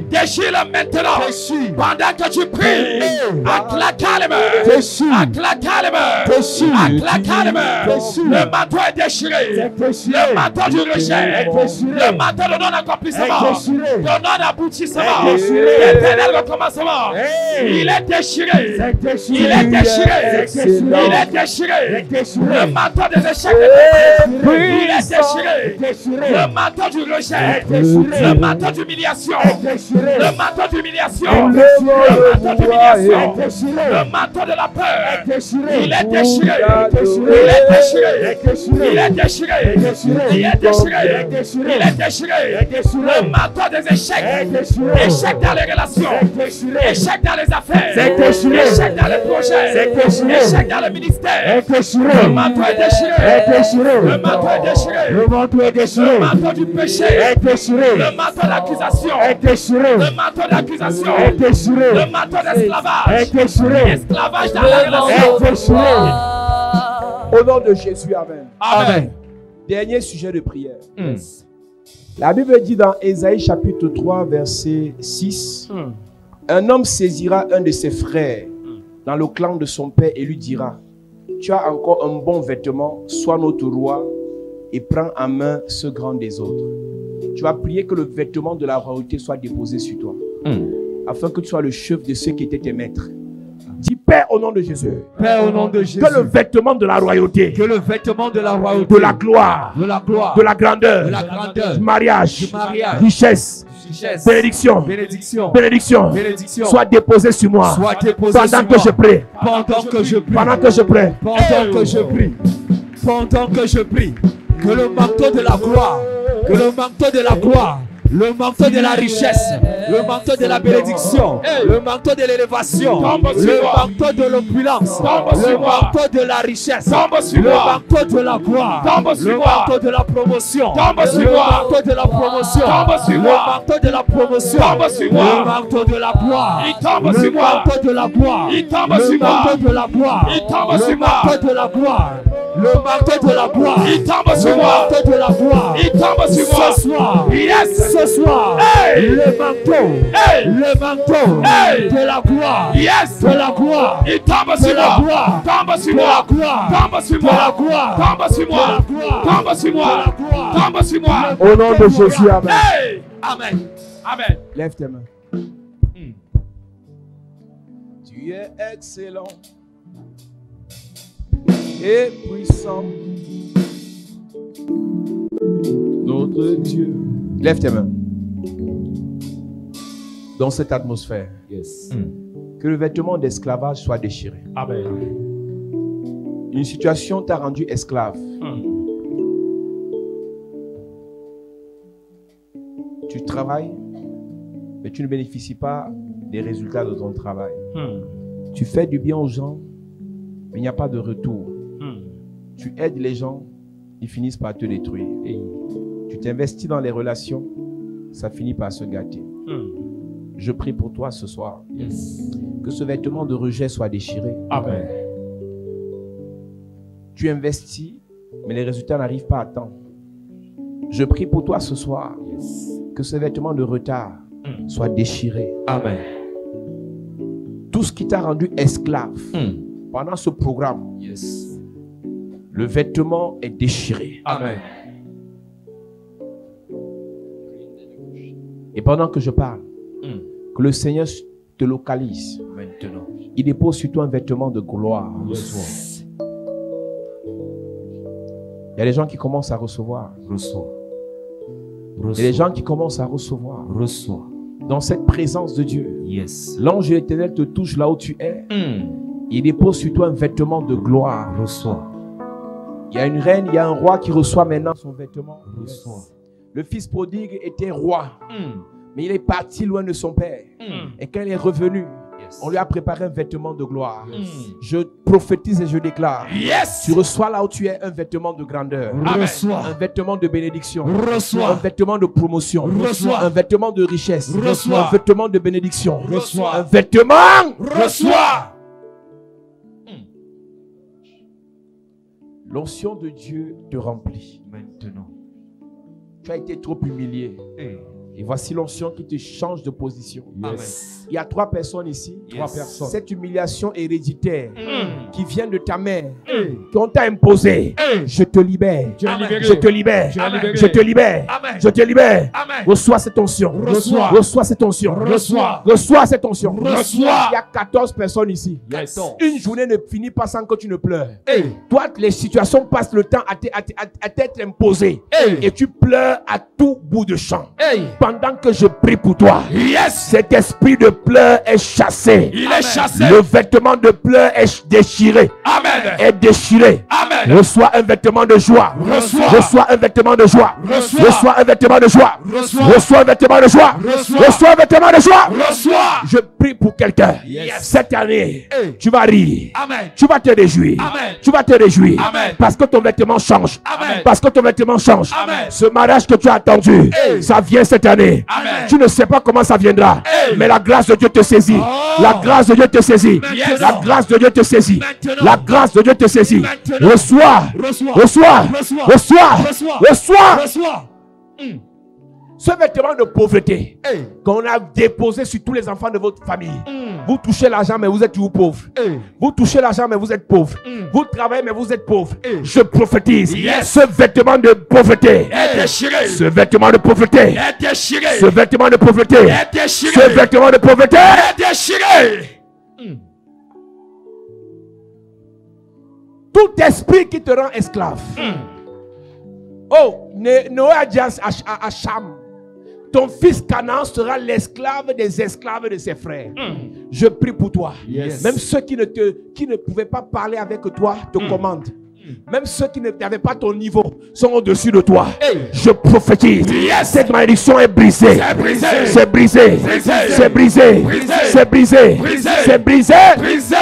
Déchire-le maintenant. Pendant que tu pries, avec la calme, avec la calme, avec la calme, le manteau est déchiré. Le manteau du rejet, le manteau de non-accomplissement, de non-aboutissement, l'éternel recommencement, il est déchiré. Il est déchiré. Il est déchiré. Le manteau des échecs, il est déchiré. Le manteau du rejet, le manteau d'humiliation, le manteau d'humiliation, le manteau d'humiliation, le manteau de la peur, il est déchiré, il est déchiré, il est déchiré, il est déchiré, il est déchiré, le manteau des échecs, échecs dans les relations, échecs dans les affaires, échecs dans les projets, échecs dans le ministère, le manteau est déchiré, le manteau est déchiré, le manteau est déchiré, le manteau du péché est déchiré, le manteau d'accusation est déchiré, le manteau d'accusation est déchiré, le manteau d'esclavage est déchiré, esclavage dans la relation est déchiré. Au nom de Jésus, amen. Amen. Dernier sujet de prière. La Bible dit dans Ésaïe chapitre 3, verset 6, un homme saisira un de ses frères dans le clan de son père et lui dira, tu as encore un bon vêtement, sois notre roi et prends en main ce grand des autres. Tu vas prier que le vêtement de la royauté soit déposé sur toi, afin que tu sois le chef de ceux qui étaient tes maîtres. Dis Père au nom de Jésus. Père au nom de Jésus. Que le vêtement de la royauté, Que le vêtement de la royauté, de la gloire, de la gloire, de la grandeur, de la grandeur, du mariage, du mariage, richesse, richesse, bénédiction, bénédiction, bénédiction, bénédiction, soit déposé sur moi soit déposé pendant sur que moi. je prie. Pendant que je prie. Pendant que je prie. Pendant que je prie. Pendant que je prie. Que le manteau de la gloire, que le manteau de la gloire, le manteau de la richesse, le manteau de la bénédiction, le manteau de l'élévation, le manteau de l'opulence, le manteau de la richesse, le manteau de la gloire, le manteau de la promotion, le manteau de la promotion, le manteau de la promotion, le manteau de la gloire, le manteau de la gloire, le manteau de la gloire, le manteau de la gloire, le manteau de la gloire, le manteau de la gloire, ce soir, ce soir, le manteau de la gloire, de la gloire, de la gloire, de la gloire, de la gloire, Au nom de Jésus, amen. Amen. Amen. Lève tes mains. Tu es excellent et puissant, notre Dieu. Lève tes mains. Dans cette atmosphère, que le vêtement d'esclavage soit déchiré. Amen. Une situation t'a rendu esclave. Tu travailles, mais tu ne bénéficies pas des résultats de ton travail. Tu fais du bien aux gens, mais il n'y a pas de retour. Tu aides les gens, ils finissent par te détruire. Tu t'investis dans les relations, ça finit par se gâter. Je prie pour toi ce soir. Que ce vêtement de rejet soit déchiré. Amen. Tu investis, mais les résultats n'arrivent pas à temps. Je prie pour toi ce soir. Que ce vêtement de retard soit déchiré. Amen. Tout ce qui t'a rendu esclave pendant ce programme, le vêtement est déchiré. Amen. Et pendant que je parle, que le Seigneur te localise. Maintenant. Il dépose sur toi un vêtement de gloire. Reçois. Il y a des gens qui commencent à recevoir. Reçois. Il y a des gens qui commencent à recevoir. Reçois. Dans cette présence de Dieu, Yes. l'ange éternel te touche là où tu es. Il dépose sur toi un vêtement de gloire. Reçois. Il y a une reine, il y a un roi qui reçoit maintenant son vêtement. Reçois. Le fils prodigue était roi, mais il est parti loin de son père. Et quand il est revenu, on lui a préparé un vêtement de gloire. Je prophétise et je déclare. Tu reçois là où tu es un vêtement de grandeur. Reçois. Un vêtement de bénédiction. Reçois. Un vêtement de promotion. Reçois. Un vêtement de richesse. Reçois. Un vêtement de bénédiction. Reçois. Un vêtement. Reçois. L'onction de Dieu te remplit. Maintenant. Tu as été trop humilié. Et voici l'onction qui te change de position. Il y a 3 personnes ici. 3 personnes. Cette humiliation héréditaire qui vient de ta mère, qu'on t'a imposée, je te libère. Je te libère. Je te libère. Amen. Je te libère. Amen. Reçois cette onction. Reçois. Reçois cette onction. Reçois. Reçois cette onction. Reçois. Il y a 14 personnes ici. Yes. Une journée ne finit pas sans que tu ne pleures. Toi, les situations passent le temps à t'être imposées. Et tu pleures à tout bout de champ. Pendant que je prie pour toi, cet esprit de pleurs est chassé. Il est chassé. Le vêtement de pleurs est déchiré. Amen. Est déchiré. Amen. Reçois un vêtement de joie. Reçois. Reçois un vêtement de joie. Reçois. Reçois un vêtement de joie. Reçois. Reçois un vêtement de joie. Reçois. Reçois un vêtement de joie. Reçois. Je prie pour quelqu'un. Cette année, tu vas rire. Amen. Tu vas te réjouir. Amen. Tu vas te réjouir. Amen. Parce que ton vêtement change. Amen. Parce que ton vêtement change. Amen. Ce mariage que tu as attendu, ça vient cette année. Amen. Tu ne sais pas comment ça viendra. Mais la grâce de Dieu te saisit. La grâce de Dieu te saisit. Maintenant. La grâce de Dieu te saisit. Maintenant. La grâce de Dieu te saisit. Maintenant. Reçois. Reçois. Reçois. Reçois. Reçois. Reçois. Reçois. Reçois. Ce vêtement de pauvreté Hey. qu'on a déposé sur tous les enfants de votre famille. Mm. Vous touchez l'argent, mais vous êtes toujours pauvre. Hey. Vous touchez l'argent, mais vous êtes pauvre. Mm. Vous travaillez, mais vous êtes pauvre. Hey. Je prophétise. Yes. Ce vêtement de pauvreté. Est déchiré. Ce vêtement de pauvreté. Est déchiré. Ce vêtement de pauvreté. Est déchiré. Ce vêtement de pauvreté. Est déchiré. Mm. Tout esprit qui te rend esclave. Oh, Noé a dit à Cham, ton fils Canaan sera l'esclave des esclaves de ses frères. Je prie pour toi. Yes. Même ceux qui ne pouvaient pas parler avec toi te commandent. Même ceux qui n'avaient pas ton niveau sont au-dessus de toi. Hey. Je prophétise. Yes. Cette malédiction est brisée. C'est brisé. C'est brisé. Brisé. C'est brisé. Brisé. C'est brisé. Brisé. C'est brisé. Brisé.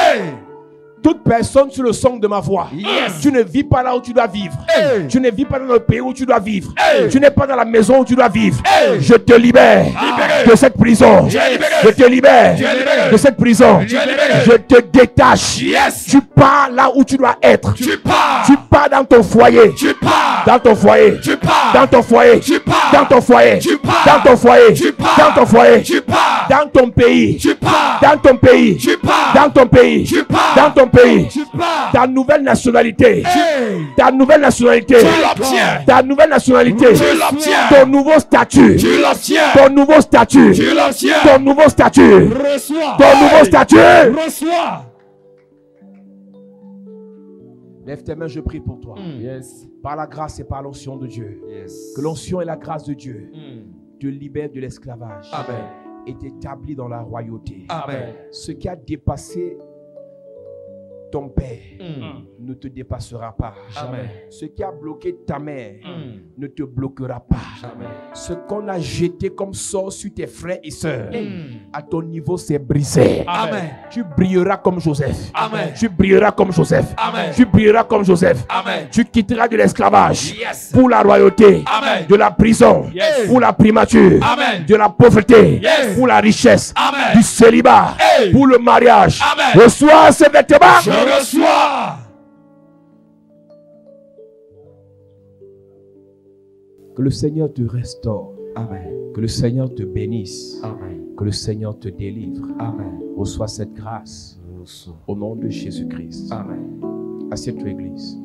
Toute personne sur le son de ma voix, Yes. tu ne vis pas là où tu dois vivre. Hey. Tu ne vis pas dans le pays où tu dois vivre. Hey. Tu n'es pas dans la maison où tu dois vivre. Hey. Je te libère Libéré. de cette prison. Tu es libéré. Je te libère Tu es libéré. de cette prison. Tu es libéré. Je te détache. Yes. Tu pars là où tu dois être. Tu pars. Tu pars dans ton foyer. Tu pars. Dans ton foyer. Tu pars. Dans ton foyer. Tu pars. Dans ton foyer. Tu pars. Dans ton foyer. Tu pars. Dans ton foyer. Tu pars. Dans ton pays. Tu pars. Dans ton pays. Tu pars. Dans ton pays. Tu pars. Dans ton pays. Tu pars. Ta nouvelle nationalité. Hey. Ta nouvelle nationalité. Tu l'obtiens. Ta nouvelle nationalité. Tu l'obtiens. Ton nouveau statut. Tu l'obtiens. Ton nouveau statut. Tu l'obtiens. Ton nouveau statut. Reçois. Ton nouveau statut. Reçois. Lève tes mains, je prie pour toi. Yes. Par la grâce et par l'onction de Dieu. Yes. Que l'onction et la grâce de Dieu te libèrent de l'esclavage Amen. et t'établissent dans la royauté. Amen. Ce qui a dépassé ton père ne te dépassera pas. Amen. Ce qui a bloqué ta mère Mm. ne te bloquera pas. Amen. Ce qu'on a jeté comme sort sur tes frères et sœurs, à ton niveau, c'est brisé. Amen. Tu brilleras comme Joseph. Amen. Tu brilleras comme Joseph. Amen. Tu brilleras comme Joseph. Amen. Tu quitteras de l'esclavage Yes. pour la royauté, Amen. de la prison Yes. pour la primature, Amen. de la pauvreté Yes. pour la richesse, Amen. du célibat Hey. pour le mariage. Amen. Reçois ce vêtement. Je reçois. Que le Seigneur te restaure. Amen. Que le Seigneur te bénisse. Amen. Que le Seigneur te délivre. Amen. Reçois cette grâce au nom de Jésus-Christ. Amen. Assieds-toi, Église.